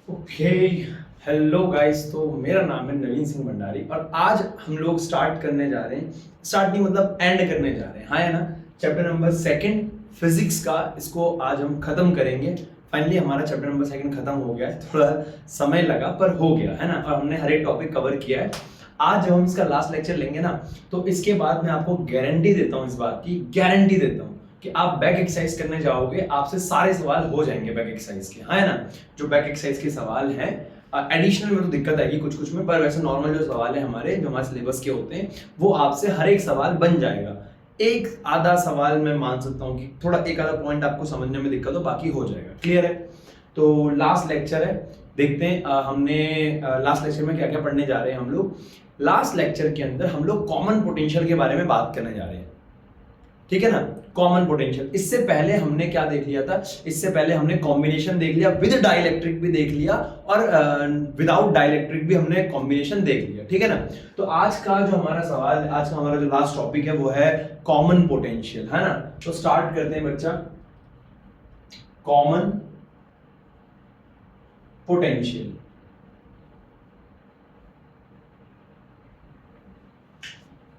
Okay, hello guys. तो मेरा नाम है नवीन सिंह भंडारी और आज हम लोग स्टार्ट करने जा रहे हैं। स्टार्ट नहीं मतलब एंड करने जा रहे हैं, हाँ है ना। चैप्टर नंबर सेकंड फिजिक्स का, इसको आज हम खत्म करेंगे। फाइनली हमारा चैप्टर नंबर सेकंड खत्म हो गया है। थोड़ा समय लगा पर हो गया है ना, और हमने हर एक टॉपिक कवर किया है। आज जब हम इसका लास्ट लेक्चर लेंगे ना, तो इसके बाद मैं आपको गारंटी देता हूँ, इस बात की गारंटी देता हूँ कि आप बैक एक्सरसाइज करने जाओगे, आपसे सारे सवाल हो जाएंगे बैक एक्सरसाइज के, हाँ है ना। जो बैक एक्सरसाइज के सवाल हैं, एडिशनल में तो दिक्कत आएगी कुछ कुछ में, पर वैसे नॉर्मल जो सवाल है हमारे, जो हमारे सिलेबस के होते हैं, वो आपसे हर एक सवाल बन जाएगा। एक आधा सवाल मैं मान सकता हूँ कि थोड़ा एक आधा पॉइंट आपको समझने में दिक्कत हो, बाकी हो जाएगा। क्लियर है? तो लास्ट लेक्चर है, देखते हैं हमने लास्ट लेक्चर में क्या क्या पढ़ने जा रहे हैं हम लोग। लास्ट लेक्चर के अंदर हम लोग कॉमन पोटेंशियल के बारे में बात करने जा रहे हैं, ठीक है ना। कॉमन पोटेंशियल, इससे पहले हमने क्या देख लिया था? इससे पहले हमने कॉम्बिनेशन देख लिया, विद डाइलेक्ट्रिक भी देख लिया, और विदाउट डाइलेक्ट्रिक भी हमने कॉम्बिनेशन देख लिया, ठीक है ना। तो आज का जो हमारा सवाल, आज का हमारा जो लास्ट टॉपिक है वो है कॉमन पोटेंशियल, है ना। तो स्टार्ट करते हैं बच्चा। कॉमन पोटेंशियल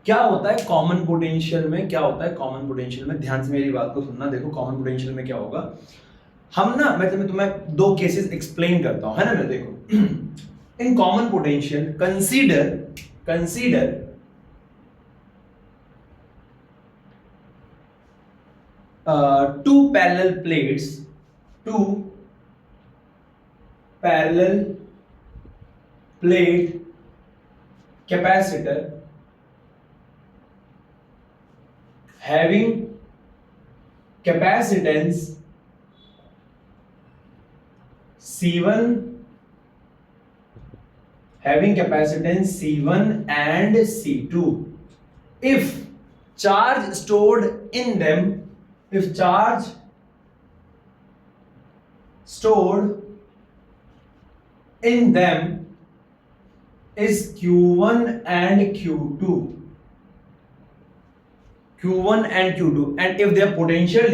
क्या होता है? कॉमन पोटेंशियल में क्या होता है? कॉमन पोटेंशियल में ध्यान से मेरी बात को सुनना। देखो कॉमन पोटेंशियल में क्या होगा, हम ना मैं तुम्हें दो केसेस एक्सप्लेन करता हूं, है ना। मैं देखो इन common potential consider two parallel plate capacitor having capacitance C1 and C2 if charge stored in them is Q1 and Q2 and if their potential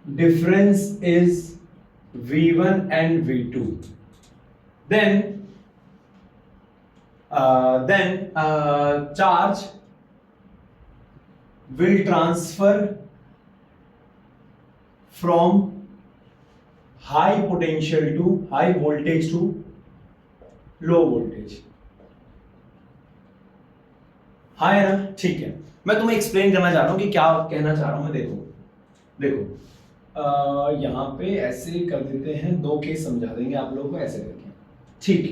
difference is V1 and V2, then charge will transfer from high voltage to low voltage, हाँ है ना। ठीक है, मैं तुम्हें explain करना चाह रहा हूं कि क्या कहना चाह रहा हूं मैं। देखो यहां पे ऐसे कर देते हैं, दो केस समझा देंगे आप लोगों को ऐसे करके, ठीक है।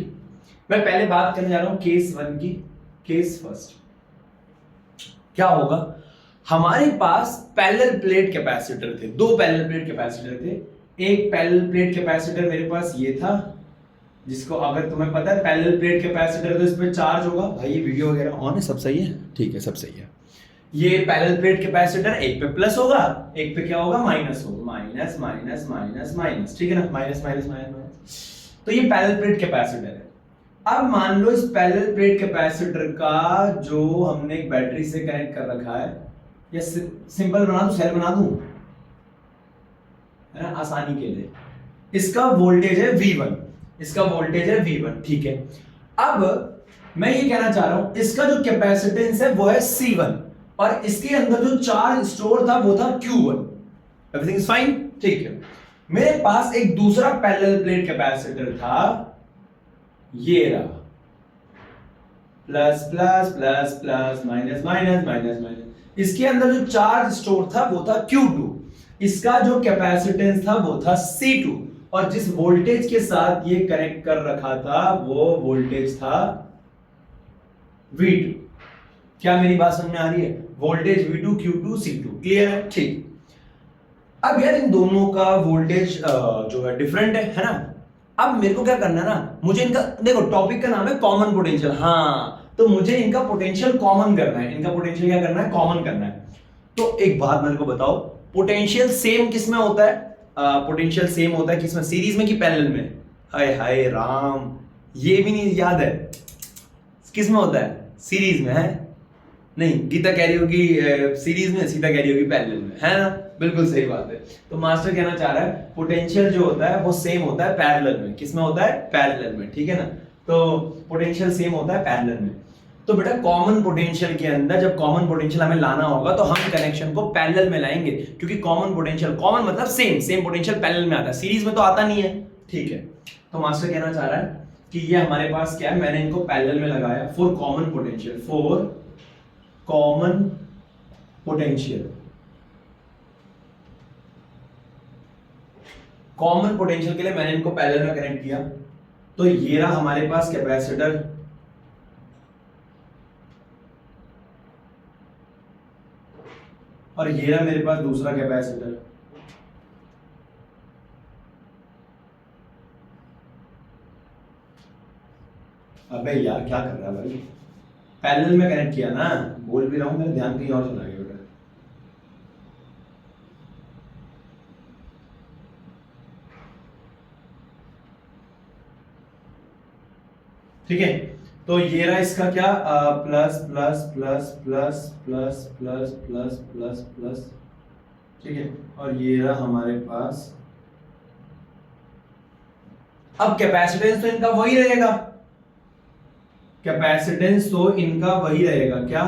मैं पहले बात करने जा रहा हूं केस वन की। केस फर्स्ट क्या होगा, हमारे पास पैरेलल प्लेट कैपेसिटर थे, दो पैरेलल प्लेट कैपेसिटर थे। एक पैरेलल प्लेट कैपेसिटर मेरे पास ये था, जिसको अगर तुम्हें पता है पैरेलल प्लेट कैपेसिटर तो इस पे चार्ज होगा। भाई ये वीडियो वगैरह ऑन है, सब सही है? ठीक है, सब सही है। ये पैरेलल प्लेट कैपेसिटर एक पे प्लस होगा, एक पे क्या होगा? माइनस होगा। माइनस माइनस माइनस माइनस, ठीक है ना। माइनस माइनस माइनस, तो ये पैरेलल प्लेट कैपेसिटर है। अब मान लो इस पैरेलल प्लेट कैपेसिटर का जो हमने एक बैटरी से कनेक्ट कर रखा है, या सिंपल बना दूं, सेल बना दूं, है ना, आसानी के लिए। इसका वोल्टेज है V1, ठीक है। अब मैं ये कहना चाह रहा हूं, इसका जो कैपेसिटेंस है वो है C1 और इसके अंदर जो चार्ज स्टोर था वो था Q1। एवरीथिंग इज फाइन, ठीक है। मेरे पास एक दूसरा पैरेलल प्लेट कैपेसिटर था, ये रहा, plus plus plus plus minus minus minus minus. इसके अंदर जो चार्ज स्टोर था वो था Q2, इसका जो कैपेसिटेंस था वो था C2, और जिस वोल्टेज के साथ ये कनेक्ट कर रखा था वो वोल्टेज था V2। क्या मेरी बात समझ में आ रही है? Voltage V2, Q2, C2, clear है? ठीक। अब यार इन दोनों का वोल्टेज जो है डिफरेंट है ना। अब मेरे को क्या करना है ना, मुझे इनका, देखो टॉपिक का नाम है कॉमन पोटेंशियल, हाँ, तो मुझे इनका पोटेंशियल कॉमन करना है। इनका पोटेंशियल क्या करना है? कॉमन करना है। तो एक बात मेरे को बताओ, पोटेंशियल सेम किस में होता है? पोटेंशियल सेम होता है किसमें? सीरीज में कि पैरेलल में? हाय हाय राम, ये भी नहीं याद है? किस में होता है? सीरीज में है। नहीं, गीता कह रही होगी सीरीज में, सीता कह रही होगी पैरेलल में, है ना? बिल्कुल सही बात है। तो मास्टर कहना चाह रहा है पोटेंशियल जो होता है वो सेम होता है पैरेलल में। किसमें होता है? पैरेलल में, ठीक है ना? तो पोटेंशियल सेम होता है पैरेलल में। तो बेटा कॉमन पोटेंशियल के अंदर जब कॉमन पोटेंशियल हमें लाना होगा तो हम कनेक्शन को पैरेलल में लाएंगे, क्योंकि कॉमन पोटेंशियल, कॉमन मतलब सेम पोटेंशियल पैरेलल में आता है, सीरीज में तो आता नहीं है, ठीक है? तो मास्टर कहना चाह रहा है कि ये हमारे पास क्या है, मैंने इनको पैरेलल में लगाया for common potential, for common potential. Common potential के लिए मैंने इनको पैरेलल में कनेक्ट किया। तो ये रहा हमारे पास कैपेसिटर, और ये रहा मेरे पास दूसरा कैपेसिटर। अबे यार क्या कर रहा है भाई? पैरेलल में कनेक्ट किया ना, बोल भी रहा हूं, मेरा ध्यान कहीं और चला गया बेटा। ठीक है, तो ये रहा इसका क्या, plus plus plus plus plus plus plus plus plus, ठीक है? और ये रहा हमारे पास। अब कैपेसिटेंस तो इनका वही रहेगा, कैपेसिटेंस तो इनका वही रहेगा, क्या?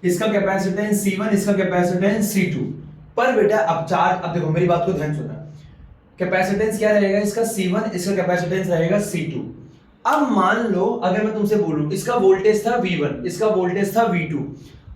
इसका कैपेसिटेंस C1, इसका कैपेसिटेंस C2। पर बेटा अब चार्ज, अब देखो मेरी बात को ध्यान सुनना, कैपेसिटेंस क्या रहेगा इसका C1, इसका कैपेसिटेंस रहेगा C2। अब मान लो अगर मैं तुमसे बोलूं इसका वोल्टेज था V1, इसका वोल्टेज था V2,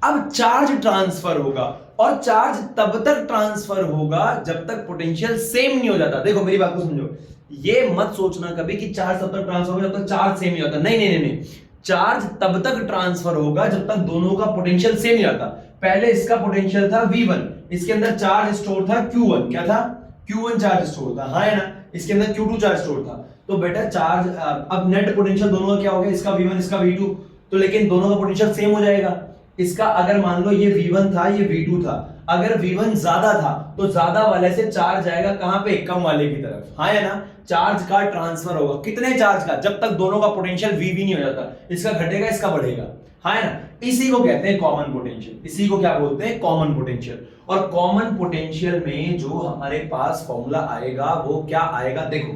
अब चार्ज ट्रांसफर होगा, और चार्ज तब तक ट्रांसफर होगा जब तक पोटेंशियल सेम नहीं हो जाता। देखो मेरी बात को समझो, ये मत सोचना कभी कि चार्ज तब तक ट्रांसफर होगा जब तक चार्ज सेम नहीं होता, नहीं नहीं नहीं नहीं, चार्ज तब तक ट्रांसफर होगा जब तक दोनों का पोटेंशियल सेम नहीं आता। पहले इसका पोटेंशियल था V1, इसके अंदर चार्ज स्टोर था Q1, क्या था? Q1 चार्ज स्टोर था, हाँ है ना? इसके अंदर Q2 चार्ज स्टोर था। तो बेटा चार्ज, अब नेट पोटेंशियल दोनों का क्या हो गया, इसका V1 इसका V2, तो लेकिन दोनों का पोटेंशियल सेम हो जाएगा। इसका अगर मान लो ये V1 था, ये V2 था, अगर V1 ज्यादा था तो ज्यादा वाले से चार्ज जाएगा कहां पे? कम वाले की तरफ, हाँ है ना? चार्ज का ट्रांसफर होगा, कितने चार्ज का? जब तक दोनों का पोटेंशियल V नहीं हो जाता, इसका घटेगा इसका बढ़ेगा, हाँ है ना? इसी को कहते हैं कॉमन पोटेंशियल, इसी को क्या बोलते हैं? Common potential. और कॉमन पोटेंशियल में जो हमारे पास फॉर्मूला आएगा वो क्या आएगा? देखो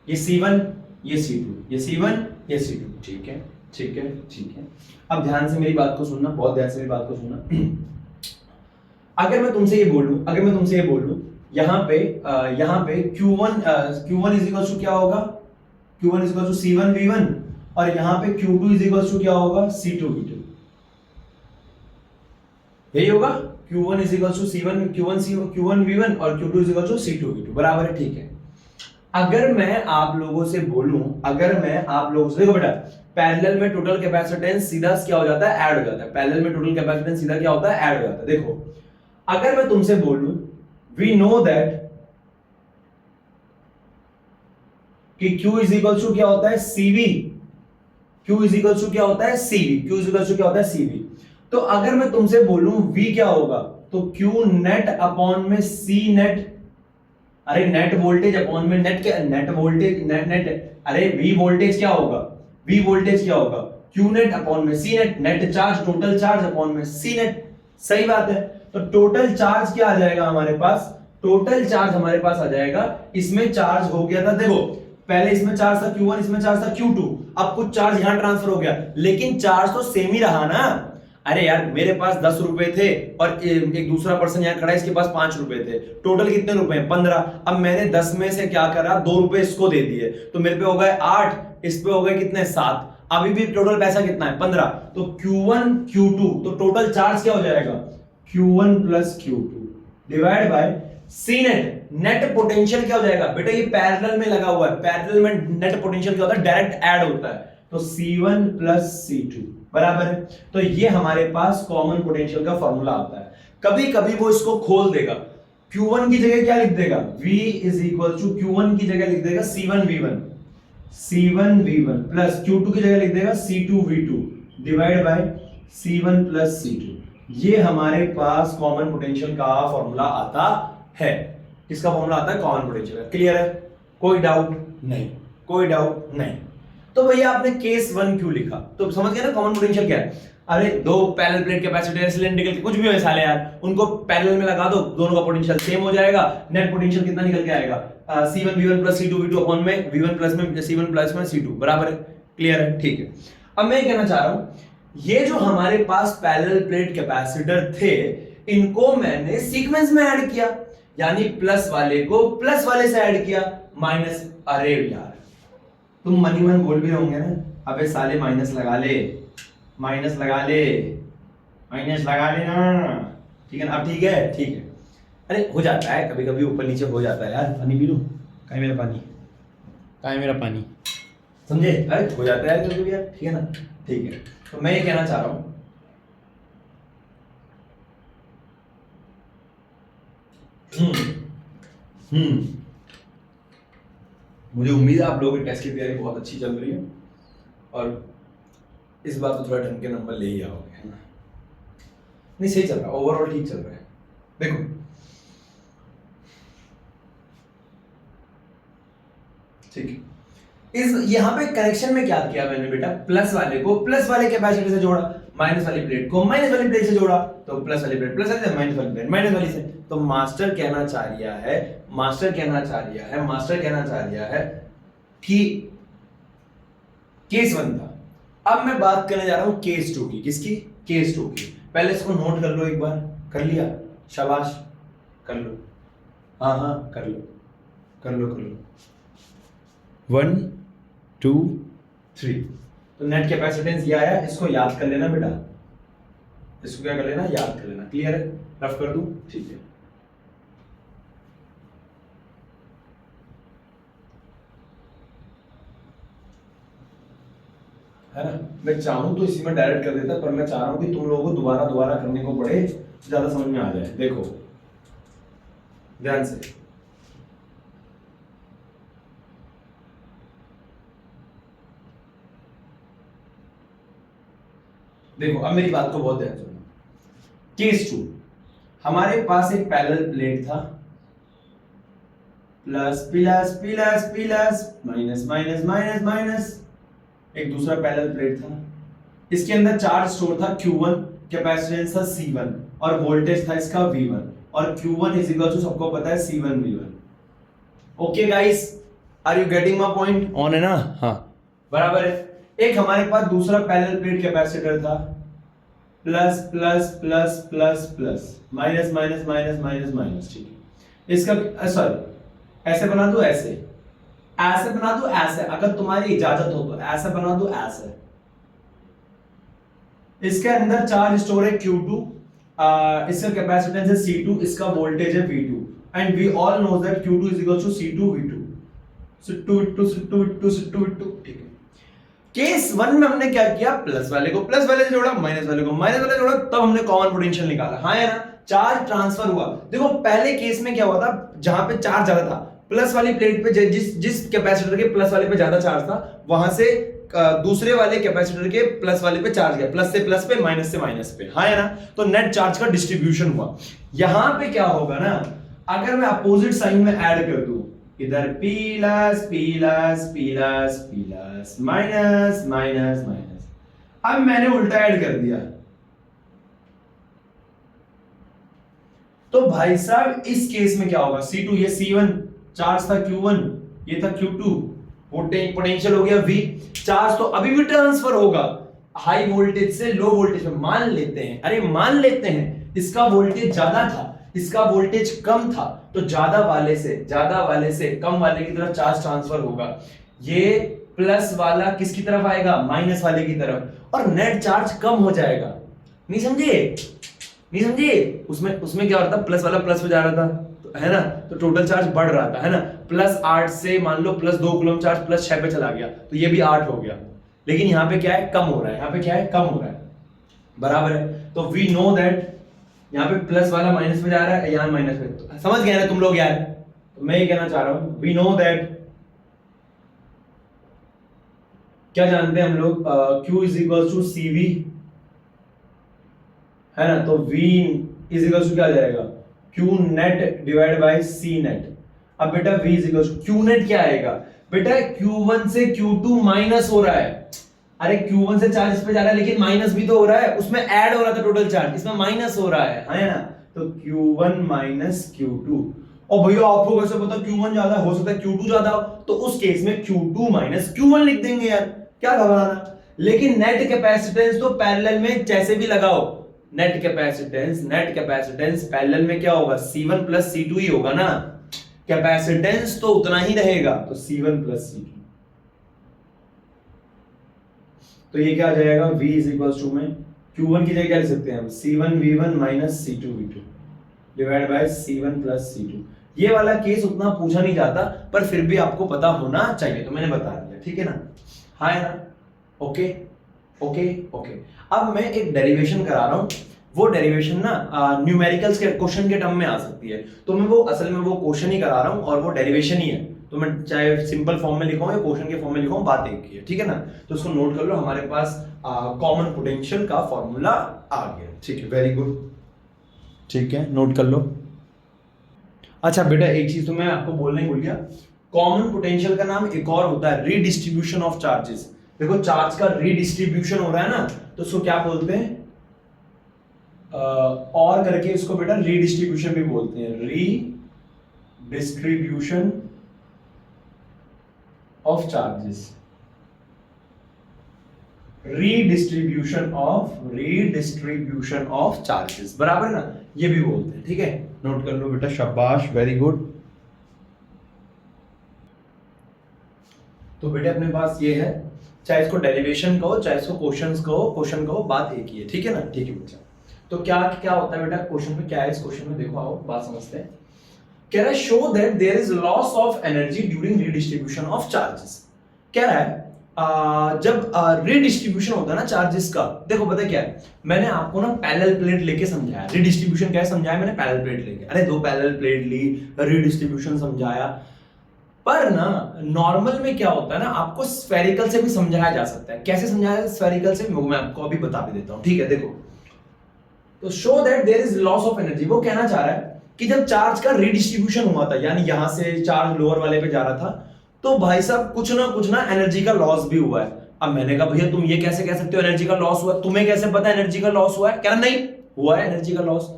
ये C1, ये C2, ये C1, ये C2, ठीक है ठीक है ठीक है। अब ध्यान से मेरी बात को सुनना, बहुत ध्यान से मेरी बात को सुनना। अगर मैं तुमसे ये बोलूं यहाँ पे Q1 इज इक्वल टू क्या होगा? Q1 is equal to C1 V1, और यहाँ पे Q2 इज इक्वल टू क्या होगा? C2 V2, यही होगा। Q1 is equal to C1 Q1 V1 और Q2 is equal to C2 V2, बराबर है, ठीक है। अगर मैं आप लोगों से देखो बेटा, पैरेलल में टोटल कैपेसिटेंस सीधा क्या हो जाता है? ऐड हो जाता है। पैरेलल में टोटल कैपेसिटेंस सीधा क्या होता है? ऐड हो जाता है। देखो अगर मैं तुमसे बोलूं वी नो दैट कि Q इज इक्वल टू क्या होता है? CV, Q is equal to क्या होता है? CV, Q is equal to क्या होता है? CV। तो अगर मैं तुमसे बोलूं V क्या होगा, तो Q नेट अपॉन में C नेट, अरे नेट वोल्टेज अपॉन में नेट वोल्टेज, अरे V वोल्टेज क्या होगा? V वोल्टेज क्या होगा? Q नेट अपॉन में C net, net charge total charge upon में C नेट, सही बात है। तो टोटल चार्ज क्या आ जाएगा हमारे पास? टोटल चार्ज हमारे पास आ जाएगा, इसमें चार्ज हो गया था, देखो पहले इसमें चार्ज था Q1, इसमें चार्ज था Q2, अब कुछ चार्ज यहां ट्रांसफर हो गया, लेकिन चार्ज तो सेम ही रहा ना। अरे यार मेरे पास 10 रुपए थे और एक दूसरा पर्सन यहाँ खड़ा है, इसके पास 5 रुपए थे, टोटल कितने रुपए? 15। अब मैंने 10 में से क्या करा? 2 रुपए इसको दे दिए, तो मेरे पे हो गए 8, इस पे हो गए कितने? 7। अभी भी टोटल पैसा कितना है? 15। तो Q1 Q2, तो टोटल चार्ज क्या हो जाएगा? Q1 plus Q2 divide by C net. Net potential क्या हो जाएगा बेटा? ये पैरेलल में लगा हुआ है, पैरेलल में नेट पोटेंशियल क्या होता है? डायरेक्ट ऐड होता है, तो C1 प्लस C2 बराबर है। तो ये हमारे पास कॉमन पोटेंशियल का फॉर्मूला आता है। कभी कभी वो इसको खोल देगा, Q1 की जगह क्या लिख देगा? V is equal to Q1 की जगह लिख देगा C1 V1 प्लस Q2 की जगह लिख देगा C2 V2 divide by C1 plus C2। ये हमारे पास कॉमन पोटेंशियल का फॉर्मूला आता है। किसका फॉर्मूला आता है? कॉमन पोटेंशियल का। क्लियर है? कोई डाउट नहीं, कोई डाउट नहीं। तो भैया आपने केस 1 क्यों लिखा? तो समझ गए ना कॉमन पोटेंशियल क्या है? अरे दो पैरेलल प्लेट कैपेसिटर सिलिंड्रिकल कुछ भी वैसा ले यार, उनको पैरेलल में लगा दो, दोनों का पोटेंशियल सेम हो जाएगा, नेट पोटेंशियल कितना निकल के आएगा? C1 V1 plus C2 V2 upon में V1 प्लस में C1 प्लस में C2 बराबर है। क्लियर है? ठीक है। अब मैं कहना चाह रहा हूं ये जो हमारे पास पैरेलल प्लेट कैपेसिटर थे इनको मैंने सीक्वेंस में ऐड किया, यानी प्लस वाले को प्लस वाले से ऐड किया, माइनस। अरे यार तुम मनी मन बोल भी रहे होंगे ना, अबे साले माइनस लगा ले, माइनस लगा ले, माइनस लगा ले ना, ठीक है ना? अब ठीक है, ठीक है। अरे हो जाता है कभी कभी, ऊपर नीचे हो जाता है यार। पानी पी लूं? कहाँ है मेरा पानी? कहाँ है मेरा पानी? समझे? अरे हो जाता है कभी यार, ठीक है ना? ठीक है। तो मैं ये कहना चाह रहा हूं मुझे उम्मीद है आप लोगों की टेस्ट की तैयारी बहुत अच्छी चल रही है और इस बार तो थोड़ा ढंग के नंबर ले ही आओगे, है ना? नहीं सही चल रहा है, ओवरऑल ठीक चल रहा है। देखो ठीक है, इस यहाँ पे कनेक्शन में क्या किया मैंने बेटा? प्लस वाले को प्लस वाले कैपेसिटर से जोड़ा, माइनस वाली प्लेट को माइनस वाली प्लेट से जोड़ा, तो प्लस वाली प्लेट प्लस वाली से, माइनस वाली प्लेट माइनस वाली से। तो मास्टर कहना चाह रहा है, मास्टर कहना चाह रहा है कि केस 1 था। अब मैं बात करने जा रहा हूं केस 2 की। किसकी? केस 2 की। पहले इसको नोट कर लो एक बार। कर लिया? शाबाश, कर लो। हाँ हाँ कर लो, कर लो, कर लो। 1 2 3। तो नेट कैपेसिटेंस ये आया, इसको याद कर लेना बेटा, इसको क्या कर लेना? याद कर लेना। क्लियर है? रफ कर दूं? ठीक है। है ना? मैं चाहूं तो इसी में डायरेक्ट कर देता, पर मैं चाह रहा हूं कि तुम लोगों को दोबारा दोबारा करने को पड़े, ज्यादा समझ में आ जाए। देखो ध्यान से, देखो अब मेरी बात को बहुत ध्यान सुनो। केस 2, हमारे पास एक पैरेलल प्लेट था, plus plus plus plus minus minus minus minus. एक दूसरा पैरेलल प्लेट था, इसके अंदर चार्ज स्टोर था Q1, कैपेसिटेंस था C1 और वोल्टेज था इसका V1, और Q1 इज इक्वल टू सबको पता है C1 V1। Okay guys, are you getting my point? ऑन है ना? हाँ बराबर है। एक हमारे पास दूसरा पैरेलल प्लेट कैपेसिटर था, plus plus plus plus plus minus minus minus minus minus. ठीक है, इसका सॉरी ऐसे बना दो, ऐसे ऐसे बना दो, ऐसे अगर तुम्हारी इजाजत हो तो ऐसे बना दो, ऐसे। इसके अंदर चार्ज स्टोर है Q2, इसका कैपेसिटेंस है C2, इसका वोल्टेज है V2, and we all know that Q2 is equal to C2 V2। So 2 ठीक है। केस 1 में हमने क्या किया? प्लस वाले को प्लस वाले से जोड़ा, माइनस वाले को माइनस वाले से जोड़ा, तब हमने कॉमन पोटेंशियल निकाला। हाँ है ना? चार्ज ट्रांसफर हुआ। देखो पहले केस में क्या हुआ था, जहां पे चार्ज ज्यादा था, प्लस वाली प्लेट पे जिस कैपेसिटर के प्लस वाले पे ज्यादा चार्ज था, वहां से दूसरे वाले कैपेसिटर के प्लस वाले पे चार्ज गया, प्लस से प्लस पे, माइनस से माइनस पे। हाँ है ना? तो नेट चार्ज का डिस्ट्रीब्यूशन हुआ। यहां पे क्या होगा ना, अगर मैं अपोजिट साइन में ऐड कर दूं, इधर plus plus plus plus minus minus minus, अब मैंने उल्टा ऐड कर दिया, तो भाई साहब इस केस में क्या होगा? C2 ये C1 चार्ज था, Q1 ये था Q2, पोटेंशियल हो गया V। चार्ज तो अभी भी ट्रांसफर होगा हाई वोल्टेज से लो वोल्टेज में। मान लेते हैं, अरे मान लेते हैं इसका वोल्टेज ज्यादा था, इसका वोल्टेज कम था, तो ज्यादा वाले से कम वाले की तरफ चार्ज ट्रांसफर होगा। ये प्लस वाला किसकी तरफ आएगा? माइनस वाले की तरफ, और नेट चार्ज कम हो जाएगा। नहीं समझे? उसमें क्या हो रहा था? प्लस वाला प्लस हो जा रहा था, तो है ना? तो टोटल चार्ज बढ़ रहा था, है ना? प्लस 8 से मान लो प्लस 2 कूलम चार्ज प्लस 6 पे चला गया, तो ये भी 8 हो गया। लेकिन यहाँ पे क्या है? कम हो रहा है। यहाँ पे क्या है? कम हो रहा है। बराबर है? तो वी नो दैट यहाँ पे प्लस वाला माइनस में जा रहा है, यहाँ माइनस में। तो समझ गए ना तुम लोग यार? तो मैं ये कहना चाह रहा हूं, वी नो दैट, क्या जानते हैं हम लोग? Q is equal to CV, है ना? तो V इज इक्वल टू क्या आ जाएगा? Q net divide by C net. अब बेटा V is equal to Q net क्या आएगा? बेटा Q1 से Q2 माइनस हो रहा है। अरे Q1 से चार्ज इस पे जा रहा है लेकिन माइनस भी तो हो रहा है, उसमें ऐड हो रहा था टोटल चार्ज, इसमें माइनस हो रहा है ना। तो Q1 माइनस Q2। और भैया आपको कैसे पता Q1 ज्यादा हो सकता है Q2 ज्यादा हो, तो उस केस में Q2 माइनस Q1 लिख देंगे यार, क्या घबराना। लेकिन नेट कैपेसिटेंस तो पैरेलल में जैसे भी लगाओ, नेट कैपेसिटेंस पैरेलल में क्या होगा, C1 प्लस C2 ही होगा ना, कैपेसिटेंस तो उतना ही रहेगा, तो C1 प्लस C2। तो ये क्या आ जाएगा, V इज इक्वल टू में Q1 की जगह क्या लिख सकते हैं हम, C1 V1 minus C2 V2 divide by C1 plus C2। ये वाला केस उतना पूछा नहीं जाता, पर फिर भी आपको पता होना चाहिए, तो मैंने बता दिया, ठीक है ना, हाँ है ना, ओके ओके ओके। अब मैं एक डेरिवेशन करा रहा हूं, वो डेरिवेशन ना न्यूमेरिकल्स के क्वेश्चन के टर्म में आ सकती है, तो मैं वो असल में वो क्वेश्चन ही करा रहा हूं और वो डेरिवेशन ही है, तो मैं चाहे सिंपल फॉर्म में लिखाऊं या क्वेश्चन के फॉर्म में लिखाऊं, बात एक ही है, ठीक है ना। तो उसको नोट कर लो, हमारे पास कॉमन पोटेंशियल का फॉर्मूला आ गया, ठीक है, वेरी गुड, ठीक है, नोट कर लो। अच्छा बेटा एक चीज तो मैं आपको बोलने भूल गया, कॉमन पोटेंशियल का नाम एक और होता है रीडिस्ट्रीब्यूशन ऑफ चार्जेस। देखो चार्ज का रीडिस्ट्रीब्यूशन हो रहा है ना, तो उसको क्या बोलते हैं, और करके इसको बेटा रीडिस्ट्रीब्यूशन भी बोलते हैं, redistribution of charges, redistribution of charges, बराबर है ना, ये भी बोलते हैं, ठीक है, नोट कर लो बेटा, शाबाश, वेरी गुड। तो बेटे अपने पास ये है, चाहे इसको डेरिवेशन कहो चाहे इसको क्वेश्चन कहो, बात एक ही है, ठीक है ना, ठीक है बच्चा। तो क्या क्या होता है बेटा क्वेश्चन में, क्या है इस क्वेश्चन में, देखो आओ बात समझते हैं। कह रहा है show that there is loss of energy during redistribution of charges. कह रहा है जब रीडिस्ट्रीब्यूशन होता है ना चार्जेस का, देखो पता क्या है, मैंने आपको ना पैरेलल प्लेट लेके समझाया, रीडिस्ट्रीब्यूशन क्या है समझाया मैंने, पैरेलल प्लेट लेके, अरे दो पैरेलल प्लेट ली, रीडिस्ट्रीब्यूशन समझाया। पर ना नॉर्मल में क्या होता है ना, आपको स्फेरिकल से भी समझाया जा सकता है, कैसे समझाया स्फेरिकल से, मैं आपको अभी बता भी देता हूं, ठीक है। देखो तो show that there is loss of energy, वो कहना चाह रहा है कि जब चार्ज का रीडिस्ट्रीब्यूशन हुआ था, यानी यहां से चार्ज लोअर वाले पे जा रहा था, तो भाई साहब कुछ ना एनर्जी का लॉस भी हुआ है। अब मैंने कहा भैया तुम ये कैसे कह सकते हो एनर्जी का लॉस हुआ, तुम्हें कैसे पता एनर्जी का लॉस हुआ है, कह रहा नहीं हुआ है एनर्जी का लॉस,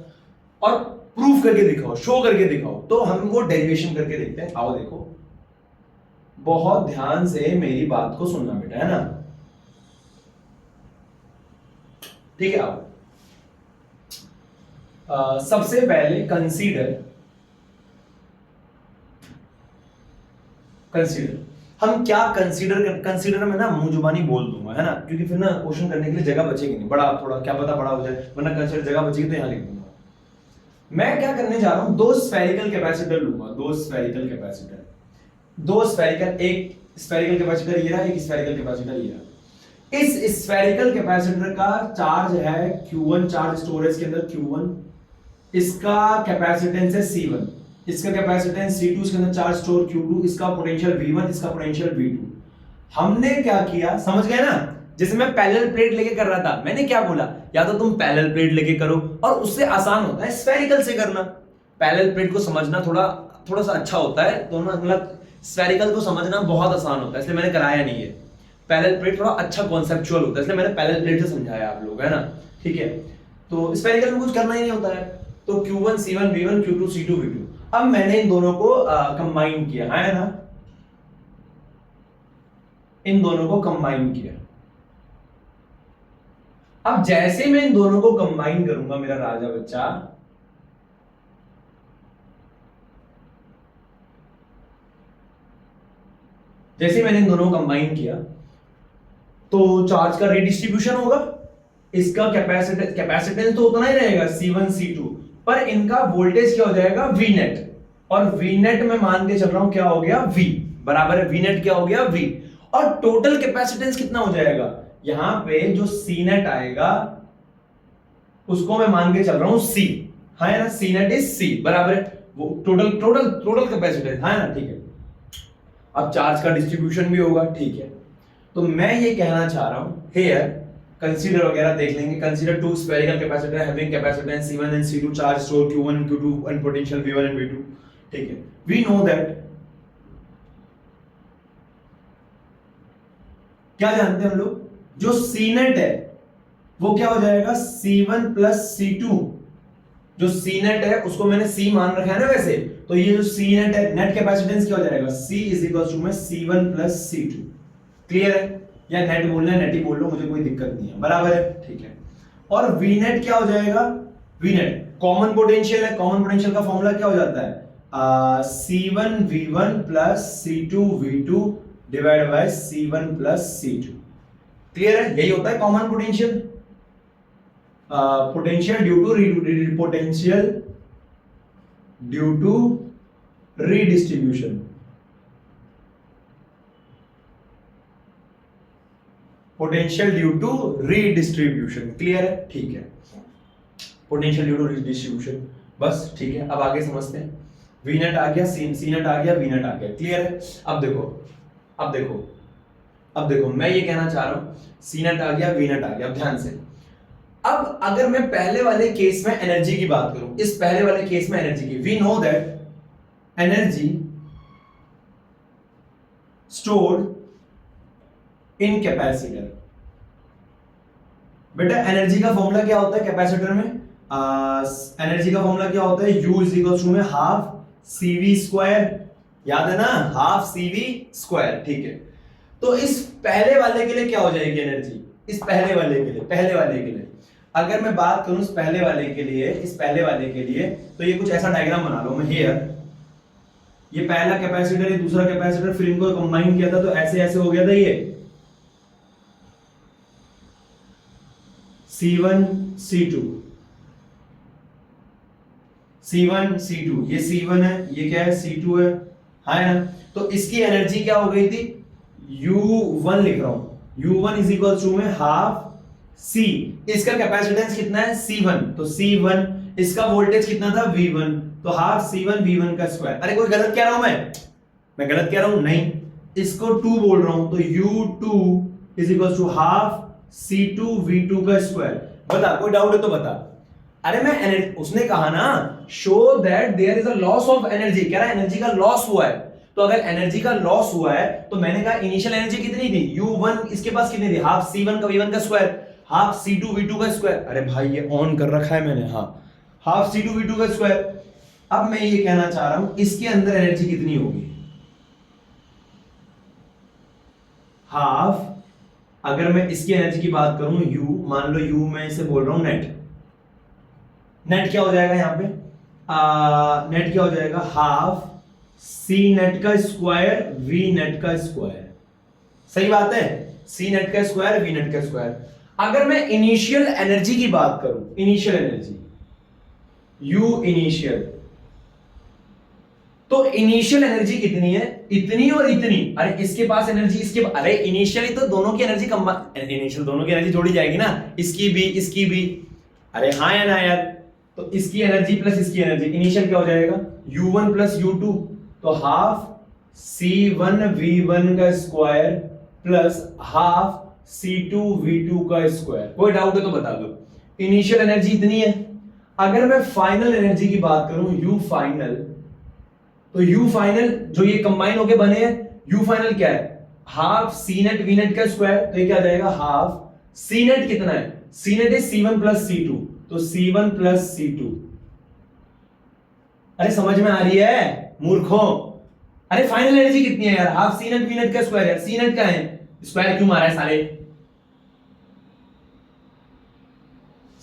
और प्रूफ करके दिखाओ, शो करके दिखाओ। तो हम वो डेरिवेशन करके देखते हैं, आओ देखो, बहुत ध्यान से मेरी बात को सुनना बेटा, है ना, ठीक है। आओ सबसे पहले कंसीडर हम क्या कंसीडर में ना मुंह जुबानी बोल दूंगा, है ना, क्योंकि फिर ना क्वेश्चन करने के लिए जगह बचेगी नहीं, बड़ा थोड़ा क्या पता बड़ा हो जाए, वरना कंसीडर जगह बचेगी तो यहां लिख दूंगा। मैं क्या करने जा रहा हूं, दो स्फेरिकल कैपेसिटर लूंगा, दो स्फेरिकल, एक स्फेरिकल कैपेसिटर ये रहा, एक स्फेरिकल कैपेसिटर ये रहा। इस स्फेरिकल कैपेसिटर का चार्ज है Q1, चार्ज स्टोरेज के अंदर Q1, इसका कैपेसिटेंस है C1, इसका कैपेसिटेंस C2, इसके अंदर चार्ज स्टोर Q2, इसका पोटेंशियल V1, इसका पोटेंशियल V2। हमने क्या किया समझ गए ना, जैसे मैं पैरेलल प्लेट लेके कर रहा था, मैंने क्या बोला, या तो तुम पैरेलल प्लेट लेके करो, और उससे आसान होता है स्फेरिकल से करना, पैरेलल प्लेट को समझना थोड़ा सा अच्छा होता है, तो ना मतलब स्फेरिकल को समझना बहुत आसान होता है, इसलिए मैंने कराया नहीं है। पैरेलल प्लेट थोड़ा अच्छा कॉन्सेप्चुअल होता है, इसलिए मैंने पैरेलल प्लेट से समझाया आप लोग, है ना, ठीक है। तो स्फेरिकल में कुछ करना ही नहीं होता है, तो Q1 C1 V1 Q2 C2 V2। अब मैंने इन दोनों को कंबाइन किया, है ना, इन दोनों को कंबाइन किया। अब जैसे मैं इन दोनों को कंबाइन करूंगा मेरा राजा बच्चा, जैसे मैंने इन दोनों को कंबाइन किया तो चार्ज का रीडिस्ट्रीब्यूशन होगा, इसका कैपेसिटेंस तो उतना ही रहेगा C1 C2, पर इनका वोल्टेज क्या हो जाएगा V नेट, और V नेट में मान के चल रहा हूं क्या हो गया V, बराबर है V नेट क्या हो गया V, और टोटल कैपेसिटेंस कितना हो जाएगा, यहां पे जो C नेट आएगा उसको मैं मान के चल रहा हूं C, है ना, C नेट इज C, बराबर है वो टोटल कैपेसिटेंस, है ना, ठीक है। अब चार्ज का डिस्ट्रीब्यूशन भी होगा, ठीक है। तो मैं ये कहना चाह रहा हूं हियर, कंसीडर वगैरह देख लेंगे, consider two spherical capacitor having capacitance C1 and C2, charge store Q1 and Q2 and potential V1 and V2, ठीक है। वी नो दैट क्या जानते हैं हम लोग, जो सी नेट है वो क्या हो जाएगा, C1 प्लस C2। जो सी नेट है उसको मैंने C मान रखा है ना वैसे, तो ये जो सी नेट है, नेट कैपेसिटेंस क्या हो जाएगा, C इज इक्वल टू में C1 प्लस C2। क्लियर है, या नेट बोलना है नेट ही बोल लो, मुझे कोई दिक्कत नहीं है, बराबर है, ठीक है। और V नेट क्या हो जाएगा, V नेट कॉमन पोटेंशियल है, कॉमन पोटेंशियल का फॉर्मूला क्या हो जाता है, C1 V1 plus C2 V2 divide by C1 plus C2। Clear है, यही होता है common potential. Potential due to redistribution, potential due to redistribution. Clear है, ठीक है, पोटेंशियल ड्यू टू रीडिस्ट्रीब्यूशन, बस ठीक है। अब आगे समझते हैं, वी नेट आ गया, सी नेट आ गया, वी नेट आ गया। क्लियर है, अब देखो मैं ये कहना चाह रहा हूं, सी नेट आ गया, वी नेट आ गया। अब ध्यान से, अब अगर मैं पहले वाले केस में एनर्जी की बात करूं, इस पहले वाले केस में एनर्जी की, we know that energy stored in capacitor. बेटा एनर्जी का फॉर्मूला क्या होता है कैपेसिटर में, एनर्जी का फॉर्मूला क्या होता है, U इज इक्वल टू में हाफ CV स्क्वायर, याद है ना, हाफ CV स्क्वायर, ठीक है। तो इस पहले वाले के लिए क्या हो जाएगी एनर्जी, इस पहले वाले के लिए अगर मैं बात करूं इस पहले वाले के लिए, तो ये कुछ ऐसा डायग्राम बना लो मैं हियर, ये पहला कैपेसिटर, ये दूसरा कैपेसिटर, फिर इनको कंबाइन किया था तो ऐसे ऐसे हो गया था ये C1 C2, ये C1 है, ये क्या है C2 है, हाँ है ना। तो इसकी एनर्जी क्या हो गई थी, U1 लिख रहा हूं, U1 इज इक्वल टू में हाफ C, इसका कैपेसिटेंस कितना है C1, तो C1, इसका वोल्टेज कितना था V1, तो हाफ C1 V1 का स्क्वायर। अरे कोई गलत कह रहा हूं मैं गलत कह रहा हूं, नहीं, इसको 2 बोल रहा हूं, तो U2 is equal to half C2 V2 का स्क्वायर। बता, कोई डाउट है तो बता। अरे मैं उसने कहा ना show that there is a loss of energy, कह रहा है एनर्जी का लॉस हुआ है। तो अगर एनर्जी का लॉस हुआ है तो मैंने कहा इनिशियल एनर्जी कितनी थी, U1 इसके पास कितनी थी, हाफ C1 का V1 का स्क्वायर, हाफ C2 V2 का स्क्वायर। अरे भाई ये ऑन कर रखा है मैंने, हाँ, हाफ C2 V2 का स्क्वायर। अब मैं ये कहना चाह रहा हूं इसके अंदर एनर्जी कितनी होगी, हाफ, अगर मैं इसकी एनर्जी की बात करूं U, मान लो U मैं इसे बोल रहा हूं नेट क्या हो जाएगा यहाँ पे, नेट क्या हो जाएगा, हाफ C नेट का स्क्वायर V नेट का स्क्वायर। सही बात है, C नेट का स्क्वायर V नेट का स्क्वायर। अगर मैं इनिशियल एनर्जी की बात करूं, इनिशियल एनर्जी U इनिशियल, तो इनिशियल एनर्जी कितनी है, इतनी और इतनी। अरे इसके पास एनर्जी, अरे इनिशियली तो दोनों की एनर्जी इनिशियल दोनों की एनर्जी जोड़ी जाएगी ना, इसकी भी। अरे हाँ या ना यार, तो इसकी एनर्जी प्लस इसकी एनर्जी, इनिशियल क्या हो जाएगा, U1 प्लस U2, तो हाफ C1 V1 का square plus half C2 V2 का स्क्वायर। कोई डाउट है तो बता दो, इनिशियल एनर्जी इतनी है। अगर मैं फाइनल एनर्जी की बात करूं U फाइनल, तो U फाइनल जो ये कंबाइन होके बने हैं, U फाइनल क्या है, half C net V net का स्क्वायर, तो ये क्या आ जाएगा, हाफ C नेट कितना है, C net is C1 plus C2, तो C1 प्लस C2। अरे समझ में आ रही है मूर्खों, अरे फाइनल एनर्जी कितनी है यार, half C net V net का स्क्वायर है, C नेट का है, स्क्वायर क्यों मारा है साले,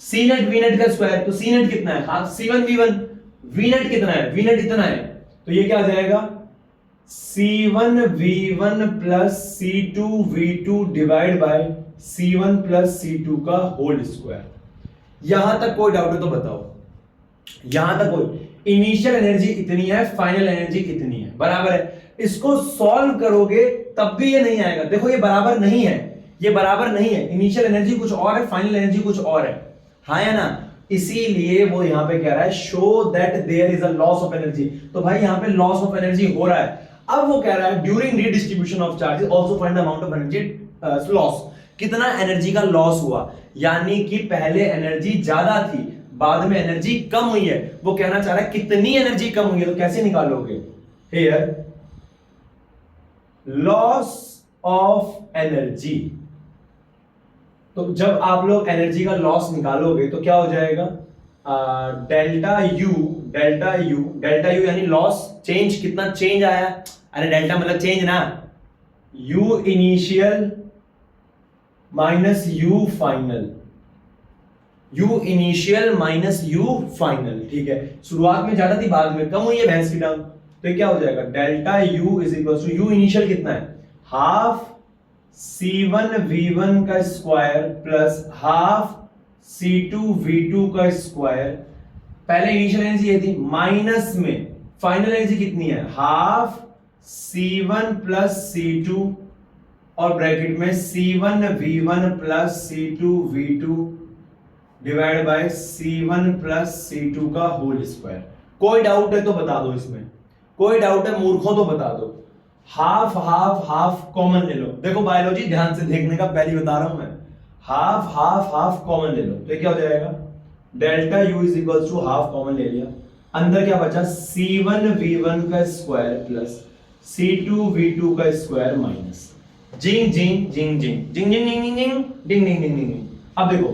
C नेट V नेट का स्क्वायर, तो C नेट कितना है, half C1 V1, V net कितना है, V नेट इतना है, तो ये क्या आ जाएगा, C1 V1 plus C2 V2 divide by C1 plus C2 का होल स्क्वायर। यहां तक कोई डाउट है तो बताओ, यहां तक कोई, इनिशियल एनर्जी इतनी है, फाइनल एनर्जी इतनी है, बराबर है। इसको सॉल्व करोगे तब भी ये नहीं आएगा, देखो ये बराबर नहीं है, इनिशियल एनर्जी कुछ और है, फाइनल एनर्जी कुछ और है, हाँ या ना। इसीलिए वो यहां पे कह रहा है show that there is a loss of energy, तो भाई यहां पे लॉस ऑफ एनर्जी हो रहा है। अब वो कह रहा है during redistribution of charges also find the amount of energy loss, कितना एनर्जी का लॉस हुआ, यानी कि पहले एनर्जी ज्यादा थी, बाद में एनर्जी कम हुई है। वो कहना चाह रहा है कितनी एनर्जी कम हुई है, तो कैसे निकालोगे, हियर लॉस ऑफ एनर्जी। तो जब आप लोग एनर्जी का लॉस निकालोगे तो क्या हो जाएगा, डेल्टा यू यानी लॉस चेंज, कितना चेंज आया, अरे डेल्टा मतलब चेंज ना, you initial minus you final, you initial minus you final, ठीक है। शुरुआत में ज्यादा थी, बाद में कम हुई है भैंस की टांग, तो ये क्या हो जाएगा, delta U is equal to, U initial कितना है, हाफ C1 V1 का square plus half C2 V2 का स्क्वायर। पहले इनिशियल एनर्जी ये थी, माइनस में फाइनल एनर्जी कितनी है, हाफ C1 प्लस C2 और ब्रैकेट में C1 V1 plus C2 V2 divide by C1 plus C2 का होल स्क्वायर। कोई डाउट है तो बता दो, इसमें कोई डाउट है मूर्खों तो बता दो। हाफ हाफ हाफ कॉमन ले लो, देखो बायोलॉजी ध्यान से देखने का, पहले बता रहा हूं मैं, हाफ हाफ हाफ कॉमन ले लो तो क्या हो जाएगा, delta U is equal to half common ले लिया, अंदर क्या बचा, C1 V1 का स्क्वायर प्लस C2 V2 का स्क्वायर माइनस जिंग जिंग जिंग जिंग जिंग जिंग जिंग जिंग जिंग जिंग जिंग जिंग। अब देखो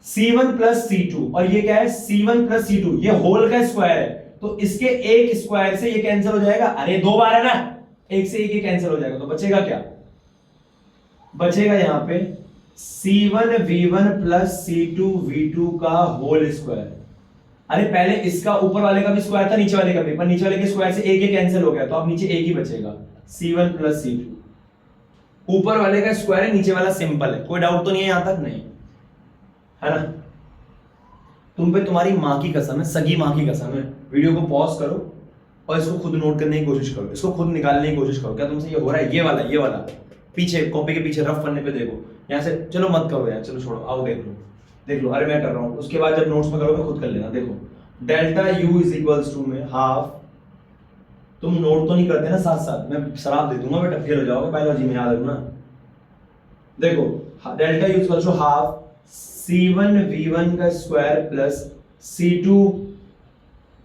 C1 प्लस C2 और ये क्या है, C1 प्लस C2, ये होल का स्क्वायर है, तो इसके एक स्क्वायर से ये कैंसिल हो जाएगा, अरे दो बार है ना, एक से एक ही कैंसिल हो जाएगा, तो बचेगा क्या, बचेगा यहां पे C1 V1 plus C2 V2 का होल स्क्वायर। अरे पहले इसका ऊपर वाले का भी स्क्वायर था, नीचे वाले का भी, पर नीचे वाले के स्क्वायर से एक ही कैंसिल हो गया, तो अब नीचे एक ही बचेगा, C1 प्लस C2। ऊपर वाले का स्क्वायर है, नीचे वाला सिंपल है, कोई डाउट तो नहीं है यहां तक, नहीं है ना। तुम पे तुम्हारी मां की कसम है, सगी मां की कसम है, वीडियो को पॉज करो और इसको खुद नोट करने की कोशिश करो, इसको खुद निकालने की कोशिश करो, क्या तुमसे ये हो रहा है, ये वाला पीछे कॉपी के पीछे रफ पन्ने पे देखो, यहां से चलो मत करो यार, चलो छोड़ो, आओ देख लो, अरे मैं कर रहा हूं, उसके बाद जब नोट्स में करोगे खुद कर लेना। देखो delta U is equals to में हाफ, तुम नोट तो नहीं करते ना साथ साथ, मैं शराब दे दूंगा बेटा, फेल हो जाओगे बायोलॉजी में, याद रखना। देखो delta U equals to half C1 V1 का स्क्वायर प्लस C2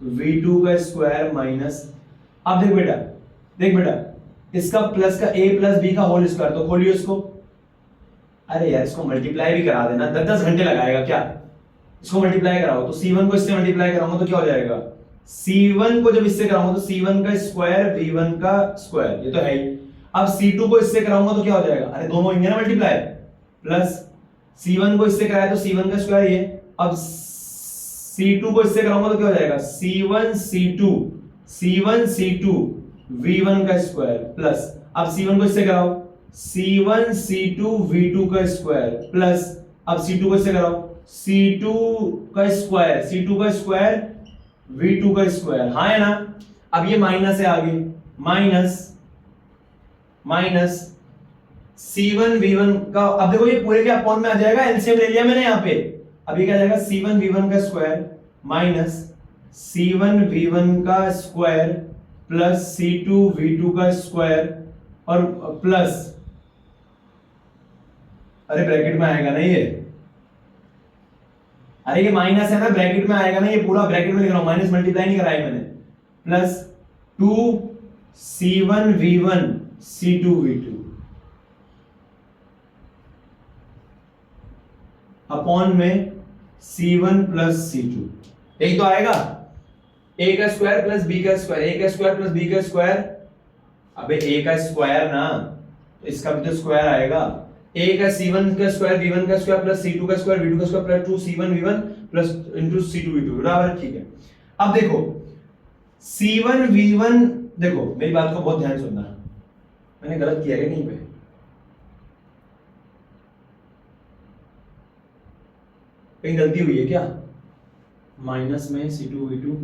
V2 का स्क्वायर माइनस, अब देख बेटा इसका प्लस का a प्लस b का होल स्क्वायर, तो खोलिए इसको, अरे यार इसको मल्टीप्लाई भी करा देना, 10 घंटे लगाएगा क्या, इसको मल्टीप्लाई कराओ, तो C1 को इससे मल्टीप्लाई कराऊंगा तो क्या हो जाएगा, C1 को जब इससे कराऊंगा तो C1 का स्क्वायर V1 का स्क्वायर, ये तो है ही। अब C2 को इससे कराऊंगा तो क्या हो जाएगा, अरे दोनों होंगे ना मल्टीप्लाई, प्लस C1 को इससे कराया तो C1 का स्क्वायर ये, अब C2 को इससे कराऊंगा तो क्या हो जाएगा, C1 C2 V1 का स्क्वायर प्लस, अब C1 को इससे कराओ, C1 C2 V2 का स्क्वायर प्लस, अब C2 को इससे कराओ, C2 का स्क्वायर V2 का स्क्वायर, हाँ है ना। अब ये माइनस है आगे, माइनस C1 V1 का, अब देखो ये पूरे के अपॉन में आ जाएगा, एलसीएम ले लिया मैंने यहाँ पे, अब ये क्या जाएगा, C1 V1 का स्क्वायर माइनस C1 V1 का स्क्वायर प्लस C2 V2 का स्क्वायर और प्लस, अरे ब्रैकेट में आएगा ना ये, अरे ये माइनस है ना, ब्रैकेट में आएगा ना, ये पूरा ब्रैकेट में लिख रहा हूं, माइनस मल्टीप्लाई नहीं कराया मैंने, plus 2 C1 V1 C2 V2 upon में C1 प्लस C2, यही तो आएगा, a का स्क्वायर प्लस b का स्क्वायर, a का स्क्वायर प्लस b का स्क्वायर, अबे a का स्क्वायर ना, तो इसका भी तो स्क्वायर आएगा, a का C1 का स्क्वायर V1 का स्क्वायर प्लस C2 का स्क्वायर V2 का square plus 2C1 V1 plus into C2 V2, बराबर, ठीक है। अब देखो C1 V1, देखो मेरी बात को बहुत ध्यान से सुनना, मैंने गलत किया है कहीं पे, कहीं गलती हुई है क्या, माइनस में C2 V2,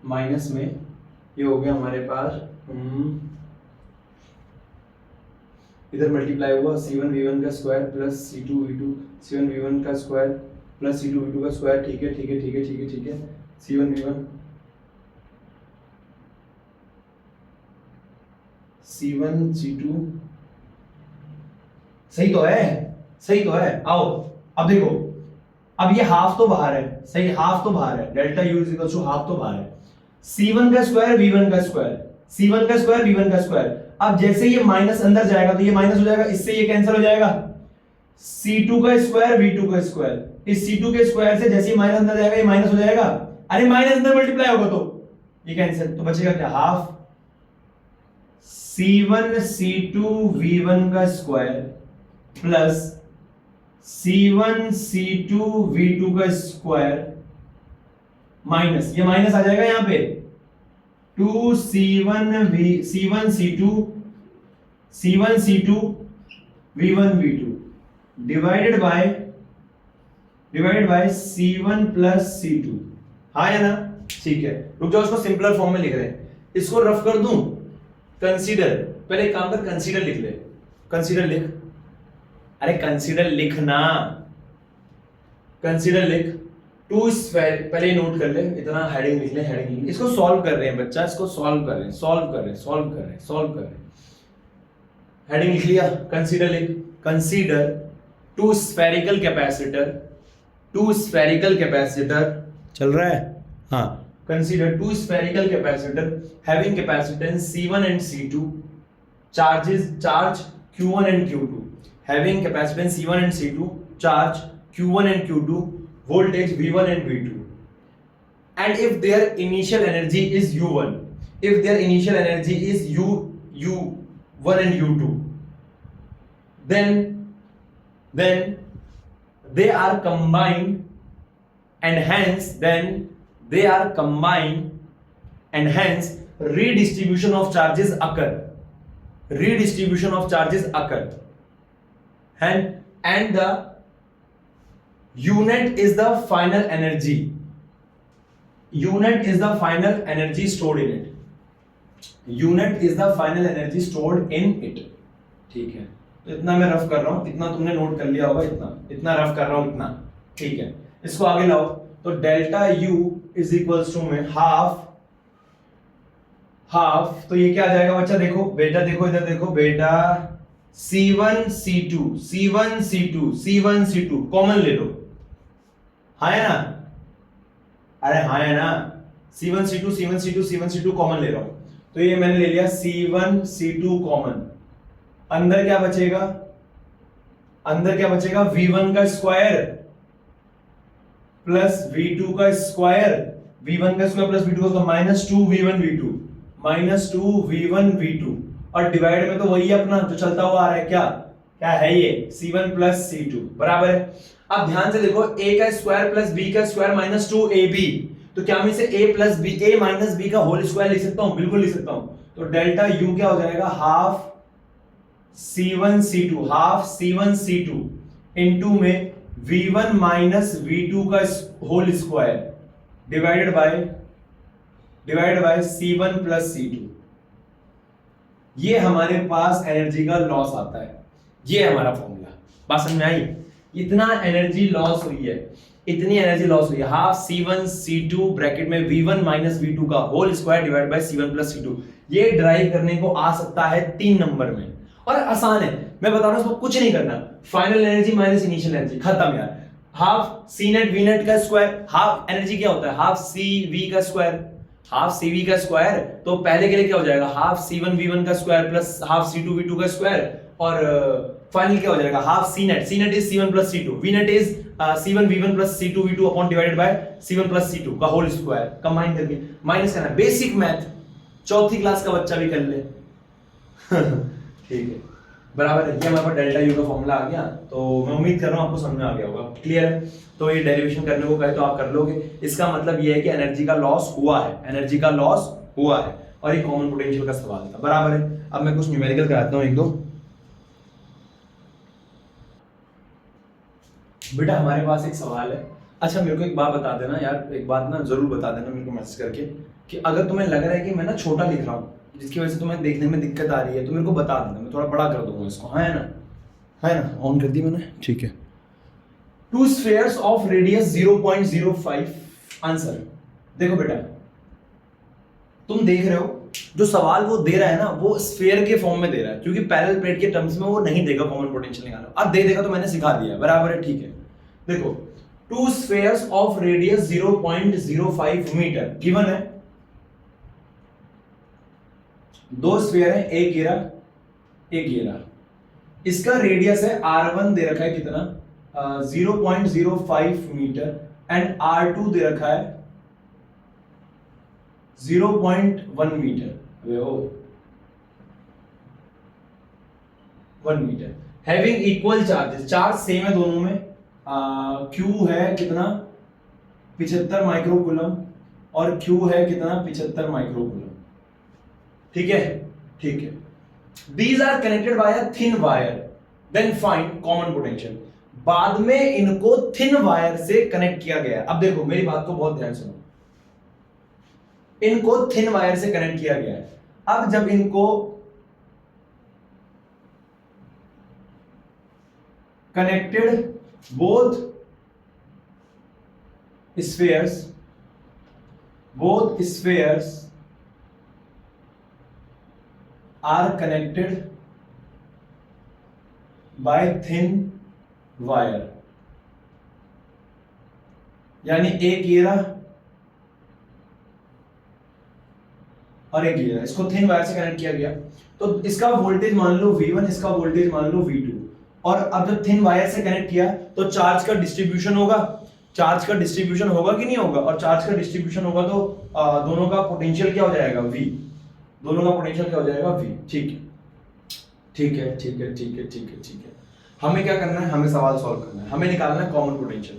माइनस में ये हो गया हमारे पास, इधर मल्टीप्लाई हुआ C1 V1 का square plus C2 V2, C1 V1 का स्क्वायर प्लस C2 V2 का स्क्वायर, ठीक है, C1 V1 C1 C2, सही तो है, आओ अब देखो, अब ये हाफ तो बाहर है, सही, हाफ तो बाहर है, delta U is equal to half तो बाहर है, C1 का स्क्वायर V1 का स्क्वायर, C1 का स्क्वायर V1 का स्क्वायर। अब जैसे ये माइनस अंदर जाएगा तो ये माइनस हो जाएगा, इससे ये कैंसिल हो जाएगा। C2 का स्क्वायर V2 का स्क्वायर, इस C2 के स्क्वायर से जैसे माइनस अंदर जाएगा ये माइनस हो जाएगा। अरे माइनस अंदर मल्टीप्लाई होगा तो ये कैंसिल, तो बचेगा क्या, हाफ C1 C2 V1 का square plus C1 C2 V2 का स्क्वायर माइनस, ये माइनस आ जाएगा यहां पे 2 C1 C2 V1 V2 divided by C1 plus C2। हाँ है ना, ठीक है। रुक जाओ, इसको सिंपलर फॉर्म में लिख रहे हैं, इसको रफ कर दूं। कंसीडर, पहले एक काम कर, कंसीडर लिख ले, कंसीडर लिख, अरे कंसीडर लिखना, कंसीडर लिख। टू स्क्वायर, पहले नोट कर ले, इतना हेडिंग लिख ले, हेडिंग लिख। इसको सॉल्व कर रहे हैं बच्चा, इसको सॉल्व कर रहे हैं, सॉल्व कर रहे हैं, सॉल्व कर रहे हैं, सॉल्व कर रहे हैं। हेडिंग लिख लिया, कंसीडर लिख। Consider two spherical capacitor, two spherical capacitor चल रहा है, हाँ। Consider two spherical capacitor having capacitance C1 and C2, charge Q1 and Q2, having capacitance C1 and C2, charge Q1 and Q2, voltage V1 and V2, and if their initial energy is U1, if their initial energy is U1 and U2, then they are combined, and hence redistribution of charges occur, and the unit is the final energy, stored in it, ठीक है। तो इतना मैं rough कर रहा हूं, इतना तुमने नोट कर लिया होगा, इतना रफ कर रहा हूं, इतना, ठीक है। इसको आगे लाओ, तो delta U is equals to में हाफ, तो ये क्या आ जाएगा बच्चा, देखो बेटा, देखो इधर देखो बेटा, C1 C2 कॉमन ले लो, हाँ है ना, अरे हाँ है ना, C1 C2 कॉमन ले रहा हूं, तो ये मैंने ले लिया C1 C2 कॉमन। अंदर क्या बचेगा, V1 का स्क्वायर प्लस V2 का स्क्वायर, V1 का स्क्वायर प्लस V2 का स्क्वायर, माइनस 2 V1 V2, और डिवाइड में तो वही अपना जो चलता हुआ आ रहा है, क्या है ये, C1 प्लस C2 बराबर है। अब ध्यान से देखो, A का स्क्वायर प्लस B का स्क्वायर माइनस 2AB, तो क्या मैं इसे A माइनस B का होल स्क्वायर लिख सकता हूं, बिल्कुल लिख सकता हूं। तो डेल्टा U क्या हो जाएगा, हाफ C1 C2 इनटू में V1 माइनस V2 का whole square divided by C1 plus C2। ये हमारे पास एनर्जी का लॉस आता है, ये हमारा फॉर्मूला, बात समझ में आई। इतना एनर्जी लॉस हुई है, हाफ C1 C2 ब्रैकेट में V1 माइनस V2 का whole square divide by C1 plus C2। ये ड्राइव करने को आ सकता है 3 नंबर में, और आसान है, मैं बता रहा हूं, इसको कुछ नहीं करना, final energy minus initial energy, खत्म यार। Half C net V net का स्क्वायर, हाफ एनर्जी क्या होता है, हाफ CV का स्क्वायर, तो पहले के लिए क्या हो जाएगा, हाफ C1 V1 का square plus half C2 V2 का स्क्वायर, और फाइनल क्या हो जाएगा, half C net is C1 plus C2, V net is C1 V1 plus C2 V2 upon divided by C1 plus C2 का whole square, combine करके minus करना, basic math, चौथी class का बच्चा भी कर ले। ठीक है, बराबर है। ये हमारे पास डेल्टा यू का फॉर्मूला आ गया, तो मैं उम्मीद कर रहा हूँ आपको समझ में आ गया होगा, क्लियर है। तो ये डेरिवेशन करने को कहे तो आप कर लोगे। इसका मतलब ये है कि एनर्जी का लॉस हुआ है, और ये कॉमन पोटेंशियल का सवाल था, बराबर है। अब मैं कुछ न्यूमेरिकल कराता हूँ, एक दो। बेटा हमारे पास एक सवाल है, अच्छा मेरे को एक बात बता देना यार, एक बात ना जरूर बता देना मेरे को मैसेज करके, कि अगर तुम्हें लग रहा है कि मैं ना छोटा लिख रहा हूँ जिसकी वजह से तुम्हें देखने में दिक्कत आ रही है, तो मेरे को बता देना, मैं थोड़ा बड़ा कर दूंगा इसको, है ना, ऑन कर दी मैंने, ठीक है। 2 स्फीयर्स ऑफ रेडियस 0.05, आंसर देखो बेटा, तुम देख रहे हो जो सवाल वो दे रहा है ना, वो स्फीयर के फॉर्म में दे रहा है, क्योंकि पैरेलल प्लेट के टर्म्स में वो नहीं देगा कॉमन पोटेंशियल निकालना। अब दे देगा तो मैंने सिखा दिया, बराबर है, ठीक है। देखो 2 spheres of radius 0.05 metre given है, दो स्फीयर है, एक घेरा एक घेरा। इसका रेडियस है R1 दे रखा है कितना 0.05 मीटर एंड R2 दे रखा है 0.1 मीटर। अबे ओ 1 metre. Having equal charges, charge same है दोनों में। Q है कितना 75 माइक्रोकूलम और Q है कितना 75 माइक्रोकूलम। ठीक है, ठीक है। These are connected by a thin wire, then find common potential। बाद में इनको थिन वायर से कनेक्ट किया गया। अब देखो मेरी बात को बहुत ध्यान सुनो, इनको थिन वायर से कनेक्ट किया गया है। अब जब इनको connected both spheres are connected by thin wire, यानी एक घेरा और एक घेरा, इसको थिन वायर से कनेक्ट किया गया। तो इसका वोल्टेज मान लो V1, इसका वोल्टेज मान लो V2। और अब जब थिन वायर से कनेक्ट किया तो चार्ज का डिस्ट्रीब्यूशन होगा, चार्ज का डिस्ट्रीब्यूशन होगा कि नहीं होगा? और चार्ज का डिस्ट्रीब्यूशन होगा तो दोनों का पोटेंशियल क्या हो जाएगा V, दोनों का पोटेंशियल क्या हो जाएगा V। ठीक है, ठीक है, ठीक है, ठीक है, ठीक है, ठीक है। हमें क्या करना है, हमें सवाल सॉल्व करना है, हमें निकालना है कॉमन पोटेंशियल।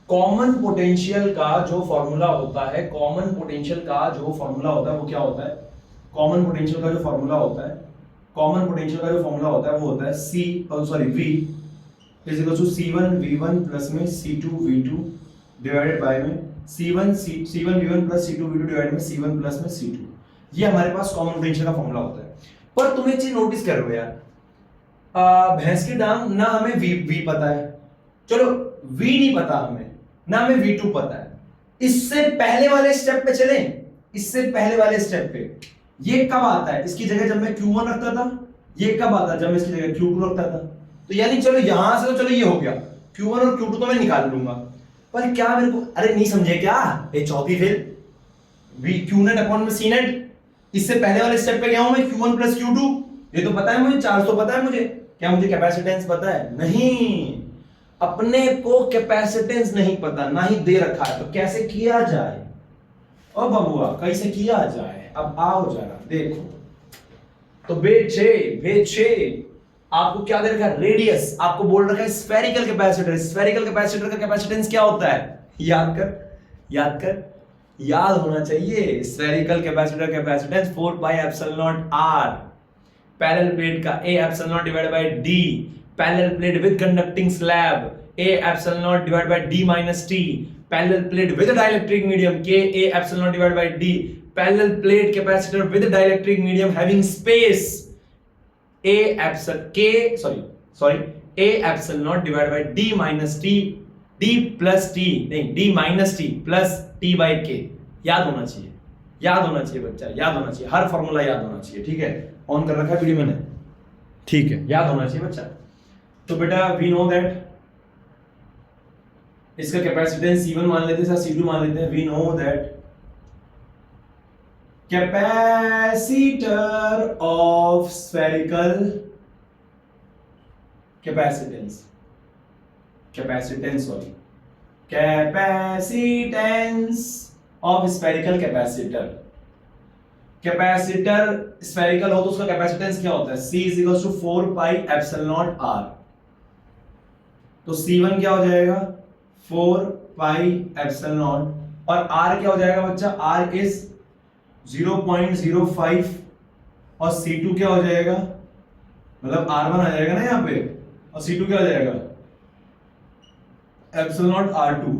कॉमन पोटेंशियल का जो फॉर्मूला होता है, कॉमन पोटेंशियल का जो फॉर्मूला होता है वो क्या होता है? कॉमन पोटेंशियल का जो फॉर्मूला होता है, कॉमन पोटेंशियल का जो फॉर्मूला होता है वो होता है V is equal to C1 V1 plus में C2 V2 डिवाइडेड बाय में C1 V1 plus C2 V2 divided में C1 प्लस में C2। ये हमारे पास कॉमन पोटेंशियल का फॉर्मूला होता है। पर तुम एक चीज नोटिस कर रहे हो यार, भैंस की डांग ना हमें V पता है, चलो V नहीं पता हमें, ना हमें V2 पता है। इससे पहले वाले स्टेप पे चलें, इससे पहले वाले स्टेप पे ये कब आता है? इसकी जगह जब मैं Q1 रखता था, ये कब आता है? जब मैं इसकी जगह Q2 रखता था। तो यानी चलो यहां से तो चलो ये हो गया, Q1 और Q2 तो मैं निकाल लूंगा। पर क्या मेरे को, अरे नहीं समझे क्या? ये चौथी fail V Q net upon में C नेट। इससे पहले वाले स्टेप पे गया हूं मैं Q1 प्लस Q2। ये तो पता है मुझे, चार्ज तो पता है मुझे, क्या मुझे कैपेसिटेंस पता है? नहीं, अपने को कैपेसिटेंस नहीं पता, ना ही दे रखा है। तो कैसे किया जाए? ओ बबुआ कैसे किया जाए? अब आओ जरा देखो। तो बेचे आपको क्या दे रखा है? रेडियस। आपको बोल रखा है स्फेरिकल कैपेसिटर। स्फेरिकल कैपेसिटर का कैपेसिटेंस क्या होता है? याद कर, याद होना चाहिए। Spherical capacitor capacitance 4 pi epsilon naught r। Parallel plate का A epsilon not divided by D। Parallel plate with conducting slab A epsilon not divided by D minus T। Parallel plate with dielectric medium K A epsilon not divided by D। Parallel plate capacitor with dielectric medium having space A epsilon not divided by D minus T, D plus T नहीं D minus T plus T by K। याद होना चाहिए, याद होना चाहिए बच्चा, याद होना चाहिए, हर फॉर्मूला याद होना चाहिए। ठीक है, ऑन कर रखा है वीडियो मैंने, ठीक है, याद होना चाहिए बच्चा। तो बेटा वी नो दैट इसका कैपेसिटेंस C1 मान लेते हैं, C2 मान लेते हैं। We know that capacitor of spherical capacitance of spherical capacitor. Capacitor spherical हो तो उसका कैपेसिटेंस क्या होता है? C is equal to 4 pi epsilon naught r। तो C1 क्या हो जाएगा? 4 पाई एप्सिलॉन नॉट और r क्या हो जाएगा बच्चा? r इज 0.05 और C2 क्या हो जाएगा? मतलब R1 आ जाएगा ना यहाँ पे, और C2 क्या हो जाएगा? Epsilon not R2।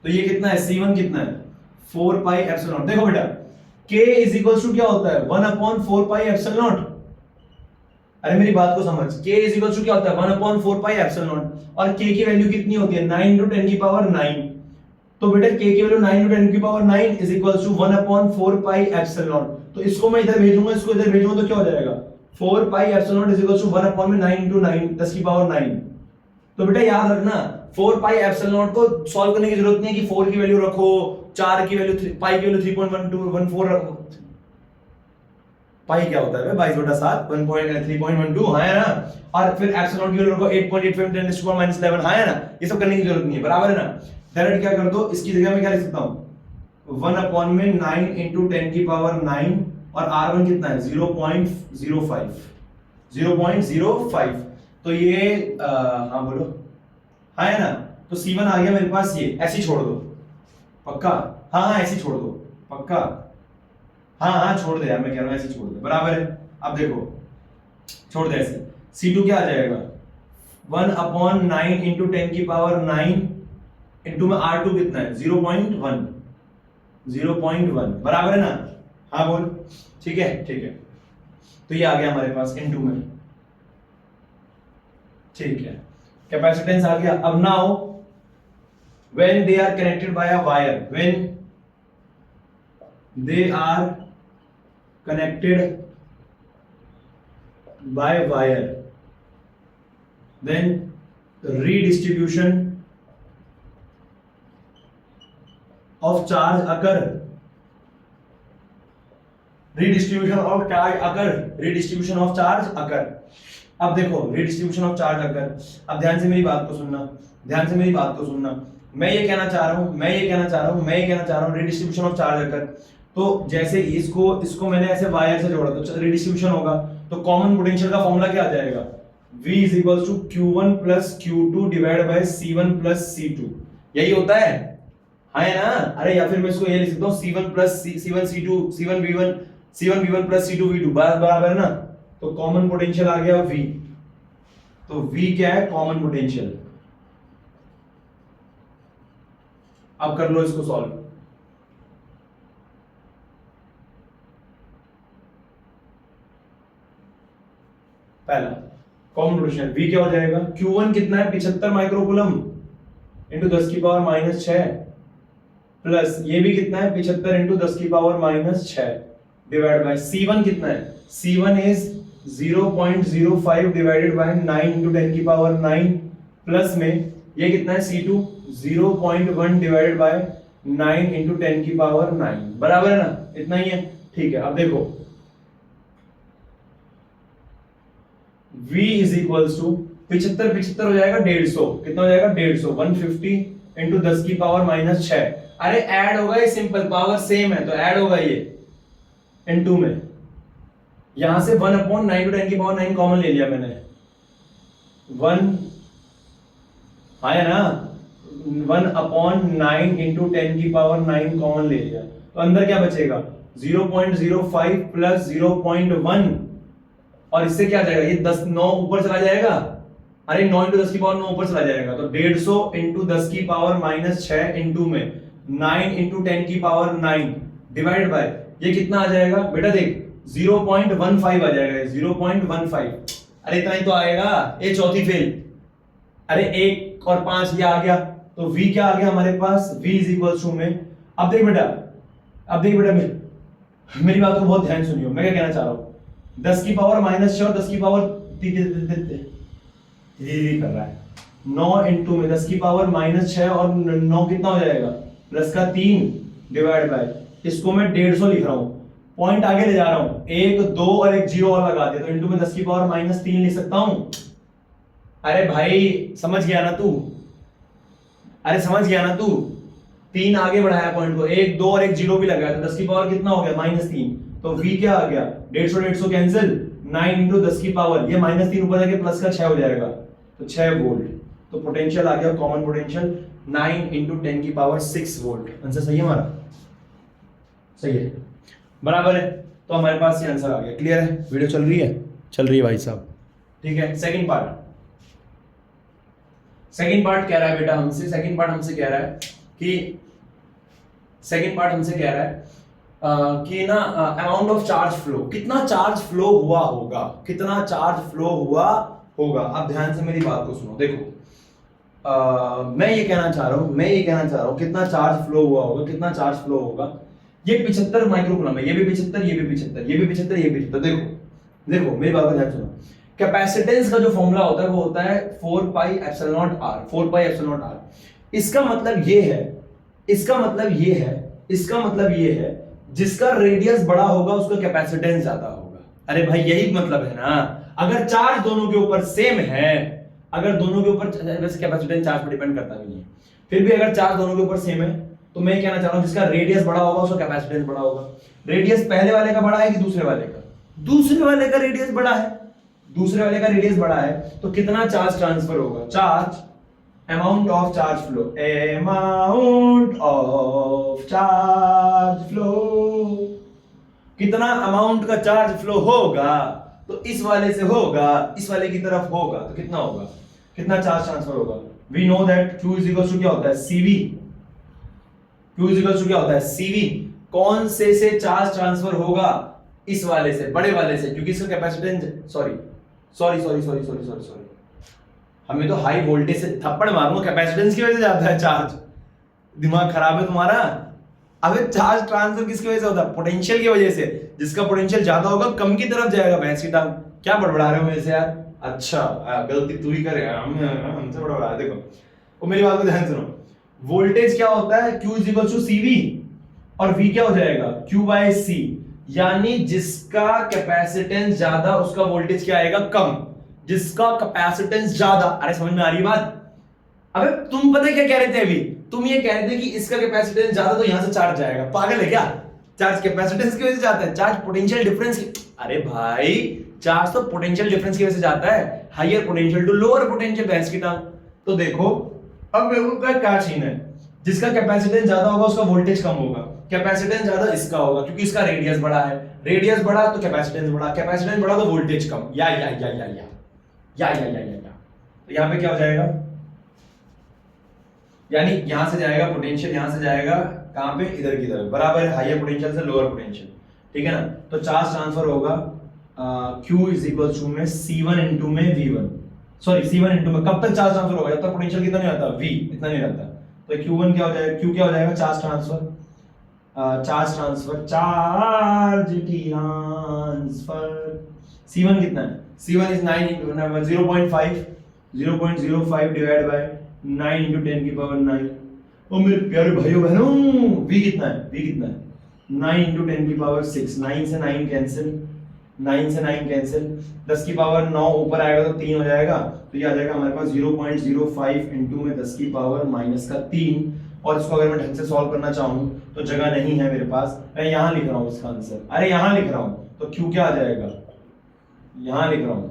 तो ये कितना है? C1 कितना है? 4 पाई एप्सिलॉन नॉट। देखो बेटा K इज इक्वल टू क्या होता है? 1/4 पाई एप्सिलॉन नॉट। अरे मेरी बात को समझ, K इज इक्वल टू क्या होता है? 1/4 पाई एप्सिलॉन नॉट। और K की वैल्यू कितनी होती है? 9 × 10 की पावर 9। तो बेटा K की वैल्यू 9 × 10 की power 9 is equal to 1/4 pi epsilon naught. तो इसको मैं इधर भेजूंगा, इसको इधर भेजूंगा तो क्या हो जाएगा? 4 pi epsilon naught is equal to 1/9 × 9 10 की पावर 9। तो बेटा याद रखना 4 पाई एप्सिलॉन नॉट को सॉल्व करने की जरूरत नहीं है कि 4 की वैल्यू रखो, 4 की वैल्यू, पाई की वैल्यू 3.1214 रखो। पाई क्या होता है 22/7 1.3.12, हाँ है ना। और फिर एप्सिलॉन की वैल्यू को 8.85 10 to the power -11, हाँ है ना। ये सब करने की जरूरत नहीं है, बराबर है ना। डायरेक्ट क्या कर दो, इसकी जगह में क्या लिख सकता हूं 1/9 into 10 की पावर 9 और R1 कितना है 0.05 तो ये हाँ बोलो, हाँ है ना। तो C1 आ गया मेरे पास, ये ऐसे ही छोड़ दो पक्का, हाँ हाँ ऐसे ही छोड़ दो पक्का, हाँ हाँ छोड़ दे यार, मैं कह रहा हूँ ऐसे छोड़ दे, बराबर है। अब देखो छोड़ दे ऐसे, C2 क्या आ जाएगा 1/9 into 10 की पावर 9 इंटू में R2 कितना है 0.1 बराबर है ना, हाँ बोल, ठीक है ठीक है। तो ये आ गया हमारे पास इनटू में, ठीक है। कैपेसिटेंस आ गया। अब now when they are connected by a wire, when they are connected by wire, then redistribution of charge occur, redistribution of charge occur। अब देखो redistribution of charge occur, अब ध्यान से मेरी बात को सुनना, मैं ये कहना चाह रहा हूं redistribution of charge occur। तो जैसे इसको मैंने ऐसे वायर से जोड़ा तो redistribution होगा, तो कॉमन पोटेंशियल का फॉर्मूला क्या आ जाएगा V is equals to Q1 plus Q2 divided by C1 plus C2, यही होता है, हाँ है ना। अरे या फिर मैं इसको ये लिख सकता हूँ C1 plus C1 C2 C1 V1 plus C2 V2 बराबर है ना। तो कॉमन पोटेंशियल आ गया V, तो V क्या है कॉमन पोटेंशियल। अब कर लो इसको सॉल्व। पहला कॉमन पोटेंशियल V क्या हो जाएगा, Q1 कितना है 75 माइक्रोकूलम इंटू 10 की पावर -6 प्लस ये भी कितना है 75 इंटू 10 की पावर -6 डिवाइड बाय C1 कितना है, C1 is 0.05 divided by 9 into 10 की पावर 9 प्लस में ये कितना है C2 0.1 डिवाइडेड बाय 9 इंटू 10 की पावर 9, बराबर है ना, इतना ही है, ठीक है। अब देखो V इज इक्वल्स टू 75 हो जाएगा 150, कितना हो जाएगा 150 150 इंटू 10 की पावर -6, अरे ऐड होगा, ये सिंपल पावर सेम है तो ऐड होगा ये इनटू में, यहां से 1/9 टू 10 की पावर 9 कॉमन ले लिया मैंने 1, हाँ है ना 1/9 इंटू 10 की पावर 9 कॉमन ले लिया, तो अंदर क्या बचेगा 0.05 प्लस 0.1 और इससे क्या जाएगा ये 10 9 ऊपर चला जाएगा, अरे 9 इंटू 10 की पावर 9 ऊपर चला जाएगा, तो 150 इंटू 10 की पावर -6 इंटू में 9 इंटू 10 की पावर 9 डिवाइड बाय ये कितना आ जाएगा बेटा देख 0.15 आ जाएगा, 0.15, अरे इतना ही तो आएगा, ये चौथी फेल, अरे 1 और 5 ये आ गया, तो V क्या आ गया हमारे पास V इज इक्वल्स टू में, अब देख बेटा मेरी बात को बहुत ध्यान सुनियो, मैं क्या कहना चाह रहा हूं 10 की पावर -6 और 10 की पावर कर रहा है 9 इंटू में 10 की पावर -6 और 9 कितना हो जाएगा प्लस का 3 डिवाइड बाय, इसको मैं 150 लिख रहा हूं, पॉइंट आगे ले जा रहा हूं, 1 2 और एक 0 और लगा दिया तो इंटू में 10 की पावर -3 लिख सकता हूं। अरे भाई समझ गया ना तू, 3 आगे बढ़ाया पॉइंट को, 1 2 और एक 0 भी लगाया तो 10 की पावर कितना हो गया -3, तो V क्या आ गया 150 कैंसिल 9 इंटू 10 की पावर ये -3 ऊपर जाके प्लस का 6 हो जाएगा तो 6 वोल्ट, तो पोटेंशियल आ गया कॉमन पोटेंशियल 9 इंटू 10 की पावर 6 वोल्ट। आंसर सही है हमारा, सही है, बराबर है, तो हमारे पास ये आंसर आ गया। क्लियर है, वीडियो चल रही है भाई साहब, ठीक है। सेकंड पार्ट कह रहा है बेटा हमसे, सेकंड पार्ट हमसे कह रहा है कि ना अमाउंट ऑफ चार्ज फ्लो, कितना चार्ज फ्लो हुआ होगा। अब ध्यान से मेरी बात को सुनो, देखो मैं ये कहना चाह रहा हूं कितना चार्ज फ्लो हुआ होगा, ये 75 माइक्रोकूलम है, ये भी 75, देखो मेरी बात को ध्यान सुनो, कैपेसिटेंस का जो फॉर्मूला होता है वो होता है 4 पाई एप्सिलॉन r, इसका मतलब ये है जिसका रेडियस बड़ा होगा उसका कैपेसिटेंस ज्यादा होगा, अरे भाई यही मतलब है ना, अगर चार्ज दोनों के ऊपर सेम है, अगर दोनों के ऊपर, वैसे कैपेसिटेंस चार्ज पर डिपेंड करता भी नहीं है, फिर भी अगर चार्ज दोनों के ऊपर सेम है, तो मैं कहना चाह रहा हूं जिसका रेडियस बड़ा होगा उसका कैपेसिटेंस बड़ा होगा। रेडियस पहले वाले का बड़ा है कि दूसरे वाले का? दूसरे वाले का रेडियस बड़ा है, दूसरे वाले का रेडियस बड़ा है, तो कितना चार्ज ट्रांसफर होगा? Charge, amount of charge flow, amount of charge flow, कितना अमाउंट का चार्ज फ्लो होगा, तो इस वाले से होगा, इस वाले की तरफ होगा, तो कितना होगा, कितना चार्ज ट्रांसफर होगा? We know that Q is equal to क्या होता है? CV। Q is equal to क्या होता है? CV। कौन से चार्ज ट्रांसफर होगा? इस वाले से, बड़े वाले से, क्योंकि इसका कैपेसिटेंस, सॉरी, हमें तो हाई वोल्टेज से थप्पड़ मारूंगा, कैपेसिटेंस की वजह से जाता है चार्ज। दिमाग खराब है तुम्हारा? अबे चार्ज ट्रांसफर किसकी वजह से होता है? पोटेंशियल की वजह से। जिसका पोटेंशियल ज्यादा होगा कम की तरफ जाएगा। भैंस की टांग, क्या बड़बड़ा रहे हो मेरे से यार? अच्छा गलती तू ही करे, हमसे बड़बड़ा। देखो वो मेरी बात को ध्यान सुनो, वोल्टेज क्या होता है? Q is equal to CV और V क्या हो जाएगा? Q by C। यानी जिसका कैपेसिटेंस ज्यादा उसका वोल्टेज क्या आएगा? कम। जिसका कैपेसिटेंस ज्यादा, अरे समझ में आ रही बात? अबे तुम पता है क्या कह रहे थे अभी? तुम ये कह रहे थे कि इसका कैपेसिटेंस ज्यादा तो यहां से चार्ज जाएगा। पागल है क्या? चार्ज कैपेसिटेंस की वजह से जाता है, चार्ज पोटेंशियल डिफरेंस की। अरे भाई चार्ज तो पोटेंशियल डिफरेंस की वजह से जाता है, higher potential to lower potential. भैंस की टांग। तो देखो अब का क्या सीन है, जिसका कैपेसिटेंस ज्यादा होगा उसका वोल्टेज कम होगा, कैपेसिटेंस ज्यादा इसका होगा क्योंकि इसका रेडियस बड़ा है, रेडियस बड़ा तो कैपेसिटेंस बड़ा, कैपेसिटेंस बड़ा तो वोल्टेज कम। या तो यहां पे क्या हो जाएगा? यानी यहां से जाएगा पोटेंशियल, यहां से जाएगा कहां पे? इधर की तरफ, बराबर है हायर पोटेंशियल से लोअर पोटेंशियल। ठीक है ना? तो चार्ज ट्रांसफर होगा Q इज इक्वल टू में C1 इनटू में V1, सॉरी C1 इनटू में, कब तक चार्ज ट्रांसफर होगा? जब तक पोटेंशियल कितना नहीं आता, V इतना नहीं रहता। तो Q1 क्या हो जाएगा? Q क्या हो जाएगा? Charge transfer, charge transfer, charge transfer. C1 कितना है? C1 is 9 into 0.05 divide by 9 into 10 की पावर 9। ओ मेरे प्यारे भाइयों बहनों, V कितना है? V कितना है? 9 इनटू 10 की पावर 6, 9 से 9 कैंसिल, 9 से 9 कैंसिल, 10 की पावर 9 ऊपर आएगा तो 3 हो जाएगा, तो ये आ जाएगा हमारे पास 0.05 इनटू में 10 की पावर माइनस का 3। और इसको अगर मैं ढंग से सॉल्व करना चाहूं तो जगह नहीं है मेरे पास, मैं यहां लिख रहा हूं इसका आंसर। अरे यहां लिख रहा हूं तो Q क्या आ जाएगा? यहां लिख रहा हूं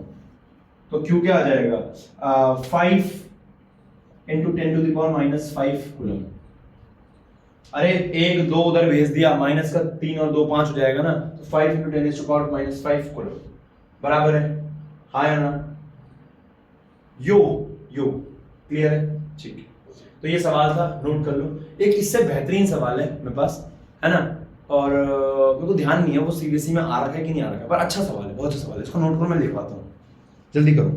तो Q क्या आ जाएगा? 5 into 10 to the power minus 5 coulomb. अरे 1 2 उधर भेज दिया, माइनस का 3 और 2 5 हो जाएगा ना, तो 5 into 10 to power minus 5 coulomb, बराबर है? हाँ या ना? यो क्लियर है? ठीक है, तो ये सवाल था, नोट कर लो। एक इससे बेहतरीन सवाल है मेरे पास, है ना, और मेरे को ध्यान नहीं है वो सीबीएसई में आ रखा है कि नहीं आ रखा है, पर अच्छा सवाल है, बहुत अच्छा सवाल है। इसको नोट करो, मैं लिखवाता हूँ, जल्दी करो।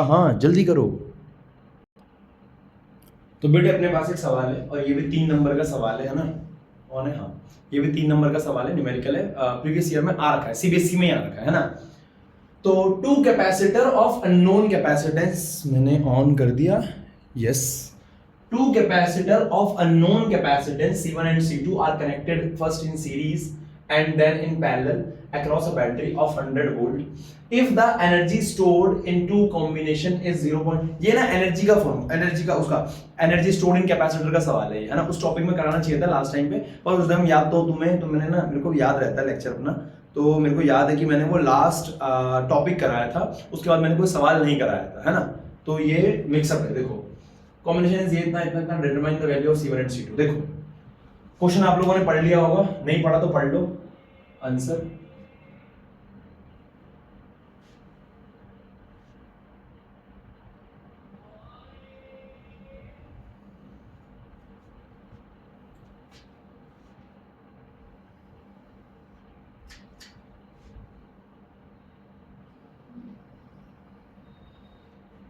हाँ जल्दी करो। तो बेटे अपने पास एक सवाल है और ये भी 3 नंबर का सवाल है ना? कौन है? हाँ, ये भी 3 नंबर का सवाल है, न्यूमेरिकल है, प्रीवियस ईयर में आ रखा है, सीबीएसई में आ रखा है ना? तो 2 कैपेसिटर ऑफ अननोन कैपेसिटेंस, मैंने ऑन कर दिया, yes. 2 capacitor of unknown capacitance C1 and C2 are connected first in series and then in parallel across a battery of 100 volt. If the energy stored in two combination is 0. ये ना energy का form, energy का उसका energy stored in capacitor का सवाल है ना? उस टॉपिक में कराना चाहिए था लास्ट टाइम पे, पर उस टाइम याद तो तुम्हें, तो मैंने ना, मेरे को याद रहता है लेक्चर अपना, तो मेरे को याद है कि मैंने वो लास्ट टॉपिक कराया था, उसके बाद मैंने कोई सवाल नहीं कराया था, है ना? तो ये मिक्सअप है। देखो कॉम्बिनेशन ये इतना determine the value of C1 and C2। देखो क्वेश्चन आप लोगों ने पढ़ लिया होगा, नहीं पढ़ा तो पढ़ लो आंसर।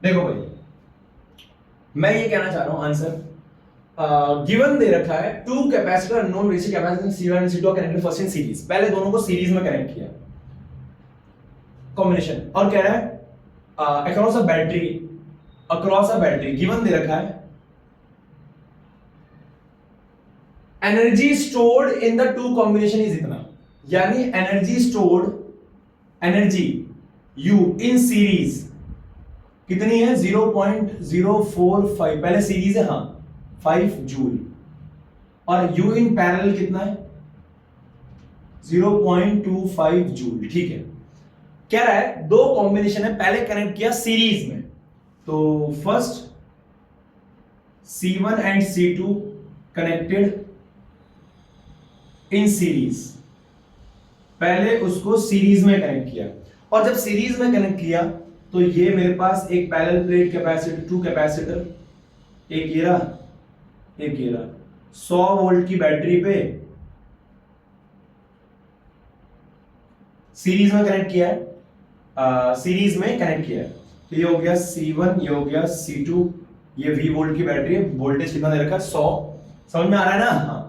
देखो भाई, मैं ये कहना चाह रहा हूं आंसर गिवन दे रखा है 2 capacitor unknown ratio capacitance C1 and C2 connected first in series. पहले दोनों को सीरीज में कनेक्ट किया कॉम्बिनेशन, और कह रहा है अक्रॉस अ बैटरी गिवन दे रखा है energy stored in the 2 combination is इतना। यानी energy stored, energy U in series कितनी है 0.045, पहले सीरीज है हाँ 5 जूल, और U इन पैरेलल कितना है 0.25 जूल। ठीक है, कह रहा है दो कॉम्बिनेशन है, पहले कनेक्ट किया सीरीज में, तो first C1 and C2 connected in series, पहले उसको सीरीज में कनेक्ट किया, और जब सीरीज में कनेक्ट किया तो ये मेरे पास एक पैरेलल प्लेट कैपेसिटर, 2 कैपेसिटर, एक ये रहा, एक ये रहा, 100 वोल्ट की बैटरी पे सीरीज में कनेक्ट किया है, सीरीज में कनेक्ट किया है, तो ये हो गया C1, ये हो गया C2, ये V वोल्ट की बैटरी है, वोल्टेज कितना दे रखा है 100, समझ में आ रहा है ना? हाँ।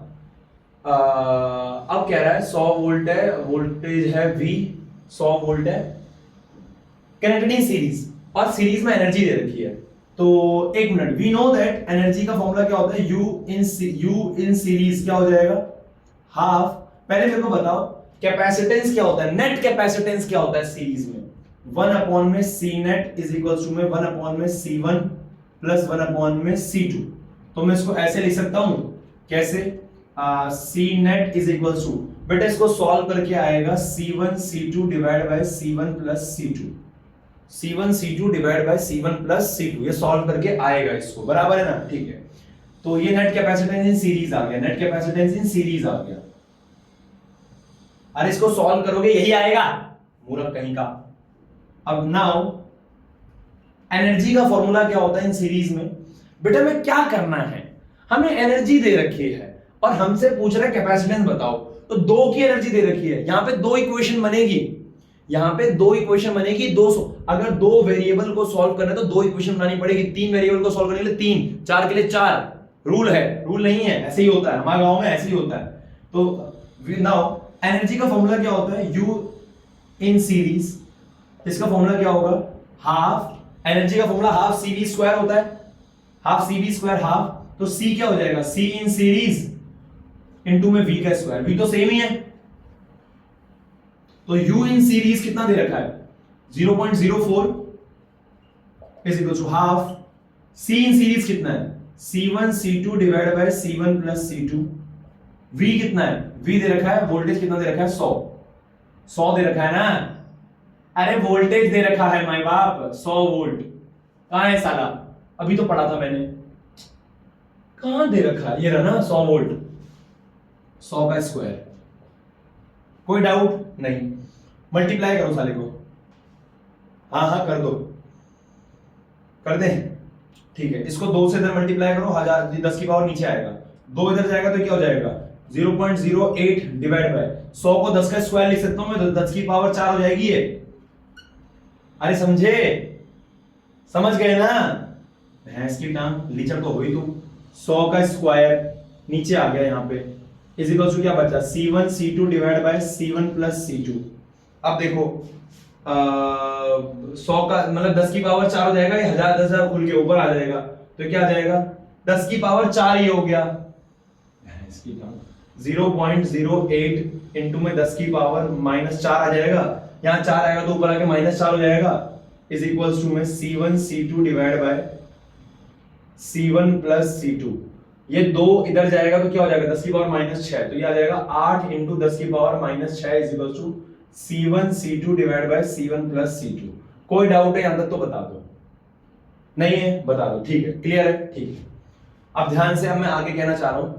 अब कह रहा है 100 वोल्ट है, वोल्टेज है V, 100 वोल्ट है, कनेक्टेड इन सीरीज, और सीरीज में एनर्जी दे रखी है। तो एक मिनट, वी नो दैट एनर्जी का फॉर्मूला क्या होता है, U इन सीरीज क्या हो जाएगा हाफ, पहले मेरे को बताओ कैपेसिटेंस क्या होता है, नेट कैपेसिटेंस क्या होता है सीरीज में, 1 अपॉन में C net is equals to में 1 अपॉन में C1 प्लस 1 अपॉन में C2, तो मैं इसको ऐसे लिख सकता हूं, कैसे, C net is equals to, बेटा इसको सॉल्व करके आएगा C1 C2 divide by C1 plus C2, C1 C2 divide by C1 plus C2, ये सॉल्व करके आएगा इसको, बराबर है ना? ठीक है, तो ये नेट कैपेसिटेंस इन सीरीज आ गया, नेट कैपेसिटेंस इन सीरीज आ गया, अरे इसको सॉल्व करोगे यही आएगा, मूर्ख कहीं का। अब नाउ एनर्जी का फॉर्मूला क्या होता है इन सीरीज में, बेटा में क्या करना है, हमें एनर्जी दे रखी है और हमसे पूछ रहा है कैपेसिटेंस बताओ, तो 2 की एनर्जी दे रखी है, यहां पे 2 इक्वेशन बनेगी, यहां पे 2 इक्वेशन बनेगी, 200, अगर 2 वेरिएबल को सॉल्व करना है तो 2 इक्वेशन बनानी पड़ेगी, 3 वेरिएबल को सॉल्व करने के लिए 3, 4 के लिए 4, रूल है, रूल नहीं है, ऐसे ही होता है, हमारे गांव में ऐसे ही होता है। तो नाउ एनर्जी का फॉर्मूला क्या होता है, U इन सीरीज, इसका फॉर्मूला क्या होगा, हाफ, एनर्जी का फॉर्मूला हाफ CV स्क्वायर होता है, हाफ CV स्क्वायर हाफ, तो C क्या हो जाएगा, C इन सीरीज इनटू में V का स्क्वायर, V तो सेम ही है, तो U इन सीरीज कितना दे रखा है 0.04 is equal to half, C in series कितना है C1 C2 divide by C1 plus C2, V कितना है, V दे रखा है, वोल्टेज कितना दे रखा है 100 दे रखा है ना, अरे वोल्टेज दे रखा है माय बाप 100 वोल्ट, कहां है साला, अभी तो पढ़ा था मैंने, कहां दे रखा है, ये रहा ना 100 वोल्ट, 100 का स्क्वायर, कोई डाउट नहीं, मल्टीप्लाई करो साले को, हाँ हाँ कर दो, कर दे, ठीक है, इसको 2 से इधर मल्टीप्लाई करो, 1000 10 की पावर नीचे आएगा, 2 इधर जाएगा तो क्या हो जाएगा 0.08 डिवाइड बाय 100 को 10 का स्क्वायर लिख सकता हूं मैं, तो 10 की पावर 4 हो जाएगी ये, अरे समझे, समझ गए ना, भैंस की टांग, लीचर तो हुई तू, 100 का स्क्वायर नीचे आ गया यहाँ पे, इज इक्वल टू क्या बचा C1 C2 divide by C1 plus C2, अब देखो 100 का मतलब 10 की पावर 4 हो जाएगा, ये 1000 खुल के ऊपर आ जाएगा, तो क्या आ जाएगा 10 की पावर 4 ही हो गया, इसकी 0.08 इंटू में 10 की पावर -4 आ जाएगा, यहाँ 4 आएगा तो ऊपर आके -4 हो जाएगा, इज इक्वल्स टू में C1 C2 divide by C1 plus C2, ये 2 इधर जाएगा तो क्या हो जाएगा 10 की पावर -6, तो ये आ जाएगा 8 इंटू 10 की power -6 is equals to C1 C2 divide by C1 plus C2, कोई डाउट है यहां तक तो बता दो, नहीं है बता दो, ठीक है, क्लियर है, ठीक है। अब ध्यान से, अब मैं आगे कहना चाह रहा हूं,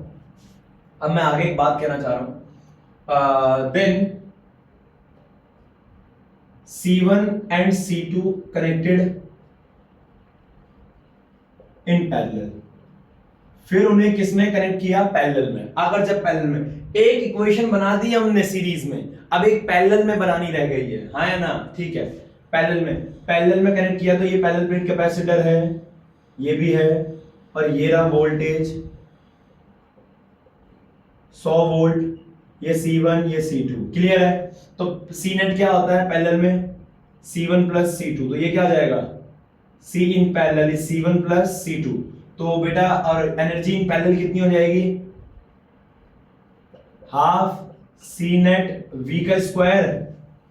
अब मैं आगे एक बात कहना चाह रहा हूं, then C1 and C2 connected in parallel, फिर उन्हें किसमें कनेक्ट किया, पैरेलल में, अगर जब पैरेलल में एक इक्वेशन बना दी हमने सीरीज में, अब एक पैरेलल में बनानी रह गई है, हाँ या ना, ठीक है, पैरेलल में कनेक्ट किया, तो ये पैरेलल प्लेट कैपेसिटर है, ये भी है, और ये रहा वोल्टेज 100 वोल्ट, ये C1 ये C2, क्लियर है, तो C नेट क्या होता है पैरेलल में C1 प्लस C2, तो ये क्या आ जाएगा C in parallel is C1 plus C2, तो बेटा और एनर्जी इन पैरेलल कितनी हो जाएगी, हाफ सी नेट वी का स्क्वायर,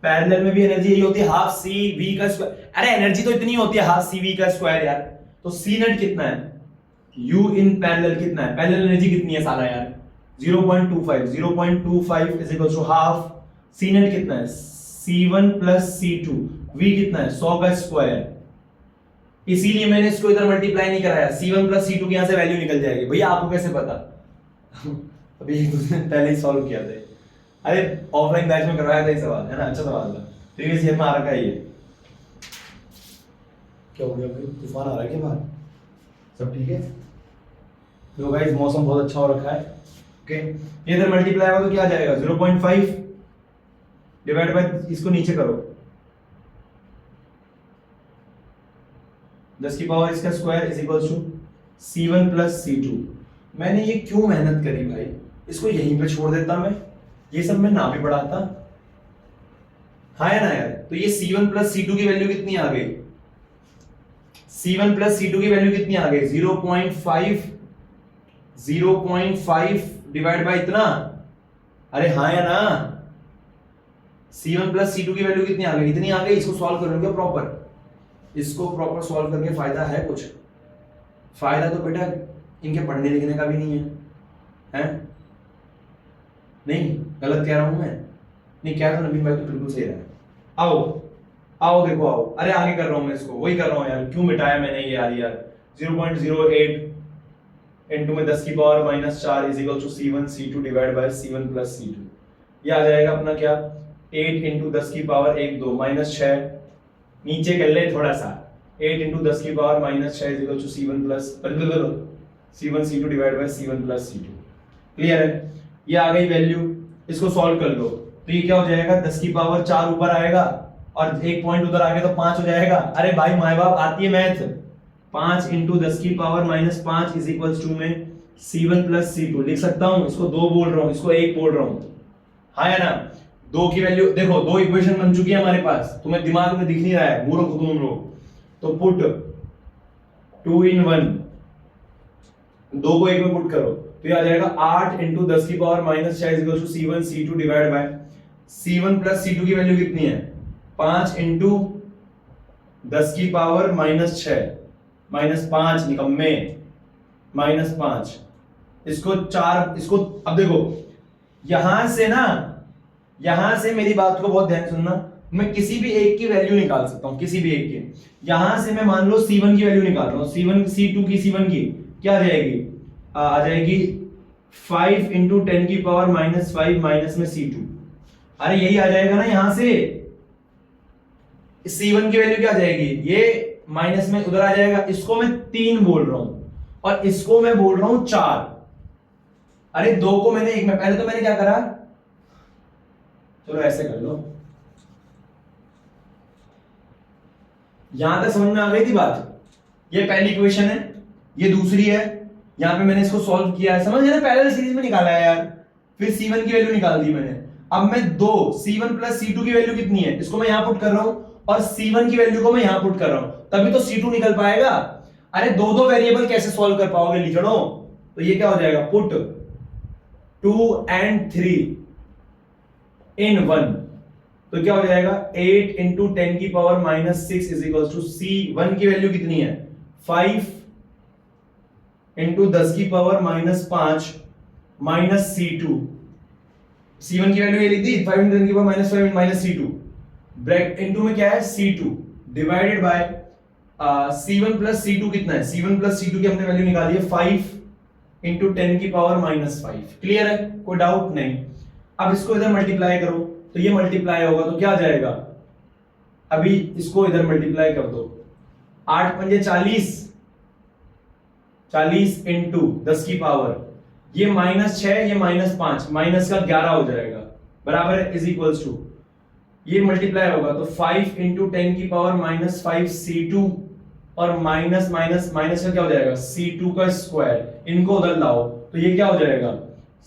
पैरेलल में भी एनर्जी यही होती है हाफ सी वी का स्क्वायर। अरे एनर्जी तो इतनी होती है हाफ सी वी का स्क्वायर यार। तो सी नेट कितना है, यू इन पैरेलल कितना है, पैरेलल एनर्जी कितनी है साला यार 0.25, 0.25 is equal to half. C net कितना है C1 प्लस C2, V कितना है 100 का स्क्वायर। इसीलिए मैंने इसको इधर मल्टीप्लाई नहीं कराया, C1 प्लस C2 की यहां से वैल्यू निकल जाएगी। भैया आपको कैसे पता अभी एक दूसरे पहले ही सॉल्व किया था। अरे ऑफलाइन बैच में करवाया था ये सवाल, है ना, अच्छा सवाल था, प्रीवियस ईयर में आ रखा है ये। क्या हो गया भाई, तूफान आ रहा है क्या बाहर, सब ठीक है? तो गाइस मौसम बहुत अच्छा हो रखा है। ओके, ये इधर मल्टीप्लाई होगा तो क्या आ जाएगा 0.5 डिवाइड बाय, इसको नीचे करो 10 की पावर इसका square is equal to C1 plus C2। मैंने ये क्यों मेहनत करी भाई, इसको यहीं पे छोड़ देता मैं, ये सब मैं ना भी बढ़ाता। हाँ है ना यार। तो ये C1 प्लस C2 की वैल्यू कितनी आ गई, C1 प्लस C2 की वैल्यू कितनी आ गई 0.5 डिवाइड बाय इतना। अरे हाँ या ना, C1 प्लस C2 की वैल्यू कितनी आ गई, इतनी आ गई। इसको सॉल्व करोगे प्रॉपर, इसको प्रॉपर सॉल्व करके फायदा है कुछ? फायदा तो बेटा इनके पढ़ने लिखने का भी नहीं है, हैं? नहीं, गलत कह रहा हूं मैं? नहीं कह रहा तो नवीन भाई तो बिल्कुल सही रहा है। आओ आओ देखो आओ, अरे आगे कर रहा हूं मैं, इसको वही कर रहा हूं यार, क्यों मिटाया मैंने ये यार 0.08 इनटू में 10 की power minus 4 is equal to C1 C2 divide by C1 plus C2। ये आ जाएगा अपना क्या 8 इंटू 10 की पावर 1 2 माइनस 6, नीचे कर ले थोड़ा सा, 8 इंटू 10 की power minus 6 is equal to C1 plus C1 C2 divide by C1 plus C2। Clear है? ये आ गई वैल्यू, इसको सॉल्व कर लो तो ये क्या हो जाएगा 10 की पावर 4 ऊपर आएगा और एक पॉइंट उधर आ गया तो 5 हो जाएगा। अरे भाई माय बाप आती है मैथ। 5 इंटू 10 की power minus 5 is equal to में C1 प्लस C2 लिख सकता हूं। इसको 2 बोल रहा हूं, इसको 1 बोल रहा हूं, हाँ है ना। 2 की वैल्यू देखो, 2 इक्वेशन बन चुकी है हमारे पास, तुम्हें दिमाग में दिख नहीं रहा है, मूर्ख हो तुम लोग। तो पुट 2 in 1, 2 को 1 में पुट करो तो ये आ जाएगा 8 इंटू 10 की power minus 6 equal to C1 C2 divide by C1 plus C2 की वैल्यू कितनी है 5 इंटू 10 की पावर माइनस 6 माइनस 5 निकम्मे माइनस 5, इसको 4, इसको अब देखो यहां से ना, यहां से मेरी बात को बहुत ध्यान सुनना, मैं किसी भी एक की वैल्यू निकाल सकता हूं, किसी भी एक की। यहां से मैं मान लो C1 की वैल्यू निकाल रहा हूं, C1 C2 की C1 की क्या आ जाएगी, आ जाएगी 5 इंटू 10 की पावर माइनस 5 माइनस में C2। अरे यही आ जाएगा ना, यहां से C1 की वैल्यू क्या आ जाएगी, ये माइनस में उधर आ जाएगा। इसको मैं 3 बोल रहा हूं और इसको मैं बोल रहा हूं 4। अरे 2 को मैंने 1 में, पहले तो मैंने क्या करा, चलो ऐसे कर लो, यहां तक समझ में आ गई थी बात। ये पहली इक्वेशन है, ये दूसरी है, यहां पे मैंने इसको सॉल्व किया है, समझ गए ना, पैरेलल सीरीज में निकाला है यार। फिर C1 की वैल्यू निकाल दी मैंने। अब मैं 2 C1 प्लस C2 की वैल्यू कितनी है इसको मैं यहां पुट कर रहा हूं और C1 की वैल्यू को मैं यहां पुट कर रहा हूं, तभी तो C2 निकल पाएगा। अरे दो वेरिएबल कैसे सॉल्व कर पाओगे लीचड़ो। तो ये क्या हो जाएगा, पुट 2 and 3 in 1, तो क्या हो जाएगा 8 इंटू 10 की power minus 6 is equal to C1 की वैल्यू कितनी है 5 इंटू 10 की power minus 5 minus C2। C1 की वैल्यू ये लिख दी 5 इंटू 10 की power minus 5 minus C2, bracket into में क्या है C2 divided by C1 plus C2 कितना है, C1 प्लस C2 की हमने वैल्यू निकाली है 5 इंटू 10 की पावर माइनस 5। क्लियर है, कोई डाउट नहीं। अब इसको इधर मल्टीप्लाई करो तो ये मल्टीप्लाई होगा तो क्या आ जाएगा, अभी इसको इधर मल्टीप्लाई कर दो, 8 पंजे 40, 40 इंटू 10 की पावर, ये माइनस 6 ये माइनस 5, माइनस का 11 हो जाएगा, बराबर है इज इक्वल्स टू, ये मल्टीप्लाई होगा तो 5 इंटू 10 की पावर माइनस 5 C2 और माइनस माइनस माइनस का क्या हो जाएगा C2 का स्क्वायर, इनको उधर लाओ तो ये क्या हो जाएगा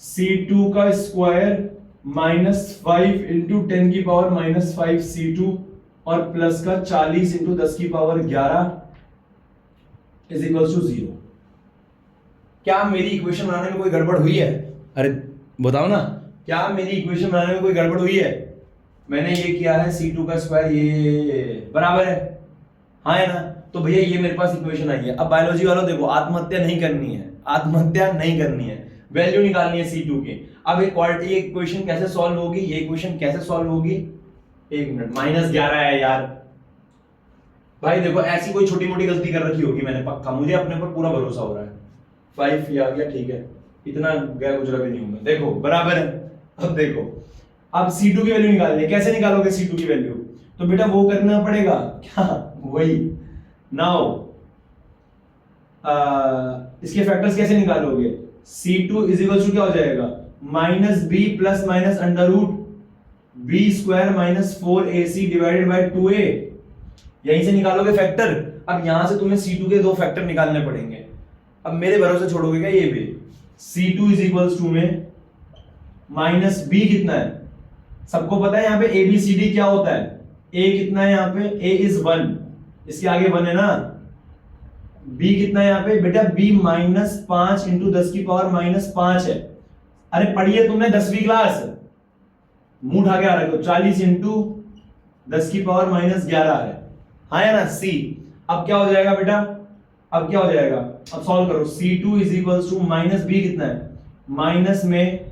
C2 का स्क्वायर माइनस 5 इंटू 10 की पावर माइनस 5 C2 और प्लस का 40 इंटू 10 की पावर 11 इज इक्वल टू 0। क्या मेरी इक्वेशन बनाने में कोई गड़बड़ हुई है? अरे बताओ ना, क्या मेरी इक्वेशन बनाने में कोई गड़बड़ हुई है? मैंने ये किया है C2 का स्क्वायर ये बराबर है, हाँ है ना? तो भैया ये मेरे पास इक्वेशन आई है। अब बायोलॉजी वालों देखो, आत्महत्या नहीं करनी है, आत्महत्या नहीं करनी है, वैल्यू निकालनी है C2 की। अब एक क्वाड्रेटिक इक्वेशन कैसे सॉल्व होगी, ये इक्वेशन कैसे सॉल्व होगी? एक मिनट, -11 है यार भाई। देखो ऐसी कोई छोटी मोटी गलती कर रखी होगी मैंने, पक्का मुझे अपने पर पूरा भरोसा हो रहा है। 5 ये आ गया, ठीक है, इतना गया गुजरा भी नहीं हूं मैं। देखो बराबर है। अब देखो, अब C2 की वैल्यू निकालनी है। कैसे निकालोगे C2 की वैल्यू? तो बेटा वो करना पड़ेगा क्या, वही नाउ इसके फैक्टर्स कैसे निकालोगे? C2 इज इक्वल टू क्या हो जाएगा, -b plus minus under root b square minus 4ac divided by 2a। यहीं से निकालोगे फैक्टर। अब यहां से तुम्हें C2 के दो फैक्टर निकालने पड़ेंगे। अब मेरे भरोसे छोड़ोगे क्या? ये भी C2 इज इक्वल टू में -b कितना है, सबको पता है यहाँ पे ABCD क्या होता है। A कितना है यहाँ पे, A इज 1, इसके आगे 1 है ना। B कितना है यहाँ पे बेटा, B -5 इंटू 10 की पावर -5 है। अरे पढ़िए तुमने 10वीं क्लास, मुंह उठा के आ रहे हो। 40 इंटू 10 की पावर -11 है, हाँ है ना। C अब क्या हो जाएगा बेटा, अब क्या हो जाएगा, अब सॉल्व करो। C2 is equal to -b कितना है, माइनस में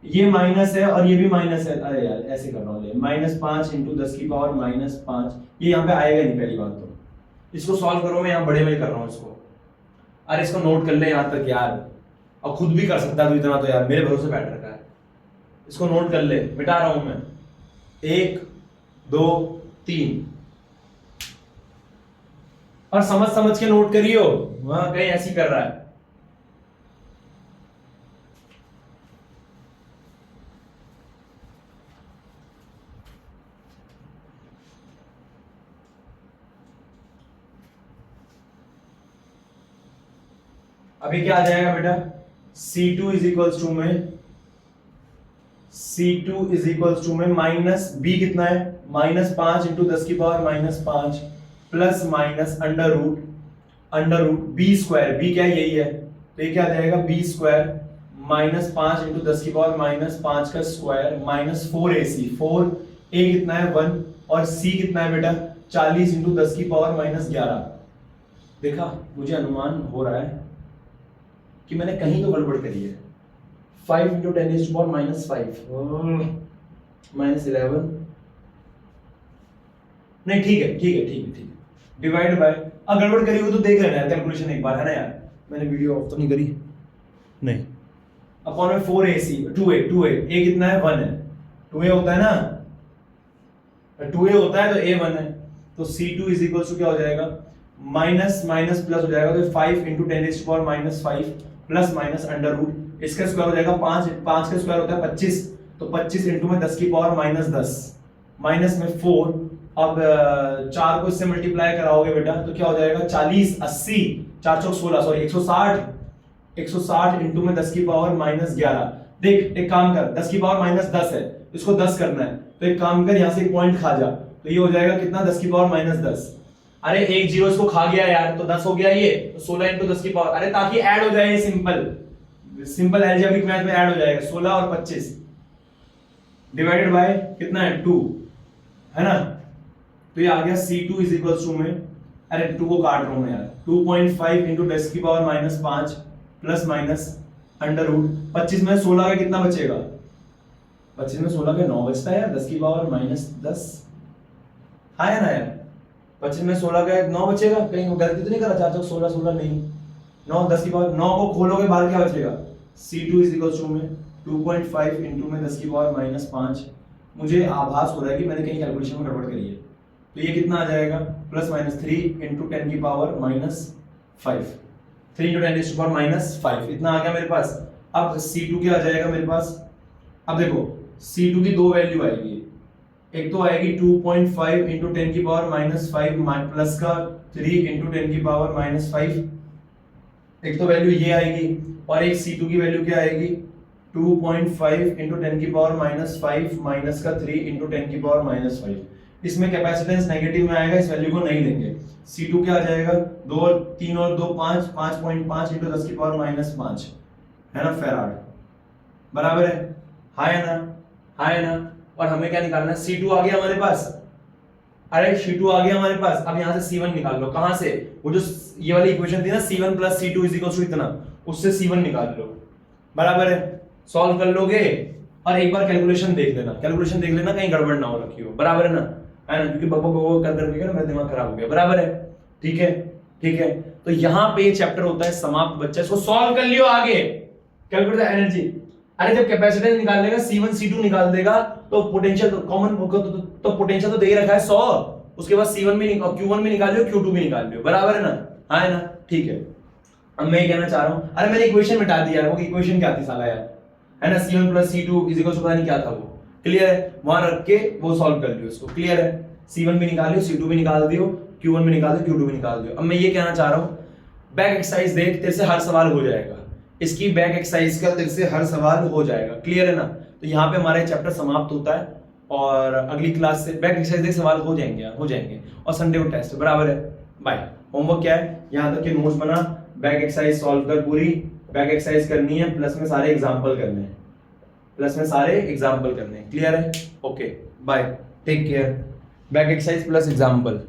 ये माइनस है और ये भी माइनस है। अरे यार ऐसे कर रहा हूँ, -5 इंटू 10 की पावर -5, ये यहाँ पे आएगा नहीं पहली बात तो। इसको सॉल्व करो, मैं यहाँ बड़े में कर रहा हूँ इसको। अरे इसको नोट कर ले यहाँ तक यार, और खुद भी कर सकता है तो इतना तो यार मेरे भरोसे बैठ रखा है। इसको नोट कर ले, मिटा रहा हूं मैं। 1 2 3, और समझ समझ के नोट करियो, वहां कहीं ऐसी कर रहा है। अभी क्या आ जाएगा बेटा, C2 इज इक्वल्स टू में -b कितना है, -5 इंटू 10 की power -5 plus minus under root b square, b क्या है यही है, तो ये क्या आ जाएगा b स्क्वायर -5 इंटू 10 की पावर -5 का स्क्वायर -4ac। 4a कितना है 1, और c कितना है बेटा 40 इंटू 10 की पावर -11। देखा, मुझे अनुमान हो रहा है कि मैंने कहीं तो गड़बड़ करी है। 5 इंटू 10 इज टू पावर -11, नहीं ठीक है डिवाइड बाय, अब गड़बड़ करी हो तो देख लेना यार कैलकुलेशन एक बार, है ना यार। मैंने वीडियो ऑफ तो नहीं करी, नहीं। अपॉन में 4ac 2a a कितना है 1 है, 2a होता है ना, 2a होता है तो a 1 है। तो C2 इज इक्वल टू क्या हो जाएगा, माइनस माइनस प्लस हो जाएगा, तो 5 into 10 is to power -5 plus minus under root, इसका स्क्वायर हो जाएगा 5 का स्क्वायर होता है 25, तो 25 इंटू में 10 की पावर -10 माइनस में 4। अब 4 को इससे मल्टीप्लाई कराओगे बेटा तो क्या हो जाएगा 40 80 4 चौक 16 सॉरी 160 इंटू में 10 की पावर -11। देख एक काम कर, 10 की पावर -10 है, इसको 10 करना है, तो एक काम कर यहाँ से एक पॉइंट खा जा, तो ये हो जाएगा कितना 10 की पावर -10। अरे एक जीरो इसको खा गया यार, तो 10 हो गया ये, तो 16 इंटू 10 की पावर, अरे ताकि ऐड हो जाए, सिंपल अलजेब्रिक मैथ में ऐड हो जाएगा। 16 और 25 डिवाइडेड बाय कितना है 2, है ना। तो ये आ गया C2 इज इक्वल टू में, अरे 2 को काट रहा हूं मैं यार, 2.5 इंटू 10 की power -5 plus minus under root 25 में 16 का कितना बचेगा, 25 में 16 का 9 बचता है यार, 10 की पावर -10, हाँ है ना यार। 25 में 16 का 9 बचेगा, कहीं गलती तो नहीं करा 4 चौक 16 16 नहीं, 9 10 की पावर 9 को खोलोगे बाहर क्या बचेगा, C2 इज इक्वल टू में 2.5 इंटू में 10 की पावर -5। मुझे आभास हो रहा है कि मैंने कहीं कैलकुलेशन में गड़बड़ करी है, तो ये कितना आ जाएगा +3 इंटू 10 की पावर -5, 3 इंटू 10 की पावर -5, इतना आ गया मेरे पास। अब C2 क्या आ जाएगा मेरे पास, अब देखो C2 की दो वैल्यू आएगी, एक तो आएगी 2.5 इंटू 10 की पावर -5 प्लस का 3 इंटू 10 की पावर -5, एक तो वैल्यू ये आएगी, और एक C2 की वैल्यू क्या आएगी 2.5 इंटू 10 की पावर -5 माइनस का 3 इंटू 10 की पावर -5। इसमें कैपेसिटेंस नेगेटिव में आएगा, इस वैल्यू को नहीं लेंगे। C2 क्या आ जाएगा 2 और 3 और 2 5, 5.5 इंटू 10 की पावर -5, है ना फैराड। बराबर है, हाँ या ना, हाँ या ना। और हमें क्या निकालना है, C2 आ गया हमारे पास, अरे C2 आ गया हमारे पास। अब यहाँ से C1 निकाल लो, कहां से, वो जो ये वाली इक्वेशन थी ना C1 plus C2 is equal to इतना, उससे C1 निकाल लो, बराबर है। सॉल्व कर लोगे और एक बार कैलकुलेशन देख लेना, कैलकुलेशन देख लेना कहीं गड़बड़ ना हो रखी हो, बराबर है ना, है ना, क्योंकि बकबक कर करके ना मेरा दिमाग खराब हो गया, बराबर है, ठीक है, ठीक है। तो यहाँ पे चैप्टर होता है समाप्त बच्चा, इसको सॉल्व कर लियो आगे, कैलकुलेट द एनर्जी। अरे जब कैपेसिटेंस निकाल देगा C1 C2 निकाल देगा तो पोटेंशियल कॉमन तो पोटेंशियल तो दे ही रखा है 100, उसके बाद C1 भी Q1 भी निकाल लियो, Q2 भी निकाल लियो, बराबर है ना, हाँ है ना, ठीक है। अब मैं कहना चाह रहा हूं, अरे मैंने इक्वेशन मिटा दी यार, वो इक्वेशन क्या थी साला यार, है ना, C1 plus C2 is equal to पता नहीं क्या था वो, क्लियर है, वहां रख के वो सॉल्व कर लियो इसको, क्लियर है। C1 भी निकाल लियो, C2 भी निकाल दियो, Q1 भी निकाल दियो, Q2 भी निकाल दियो। अब मैं ये कहना चाह रहा हूं, बैक एक्सरसाइज देख, तेरे से हर सवाल हो जाएगा, इसकी बैक एक्सरसाइज का तेरे से हर सवाल हो जाएगा, क्लियर है ना। तो यहाँ पे हमारा चैप्टर समाप्त होता है और अगली क्लास से बैक एक्सरसाइज देख सवाल हो जाएंगे, हो जाएंगे, और संडे को टेस्ट, बराबर है। बाय। होमवर्क क्या है, यहाँ तक के नोट्स बना, बैक एक्सरसाइज सॉल्व कर पूरी, बैक एक्सरसाइज करनी है, प्लस में सारे एग्जाम्पल करने हैं, प्लस में सारे एग्जाम्पल करने हैं, क्लियर है, okay bye, take care. Back exercise plus example.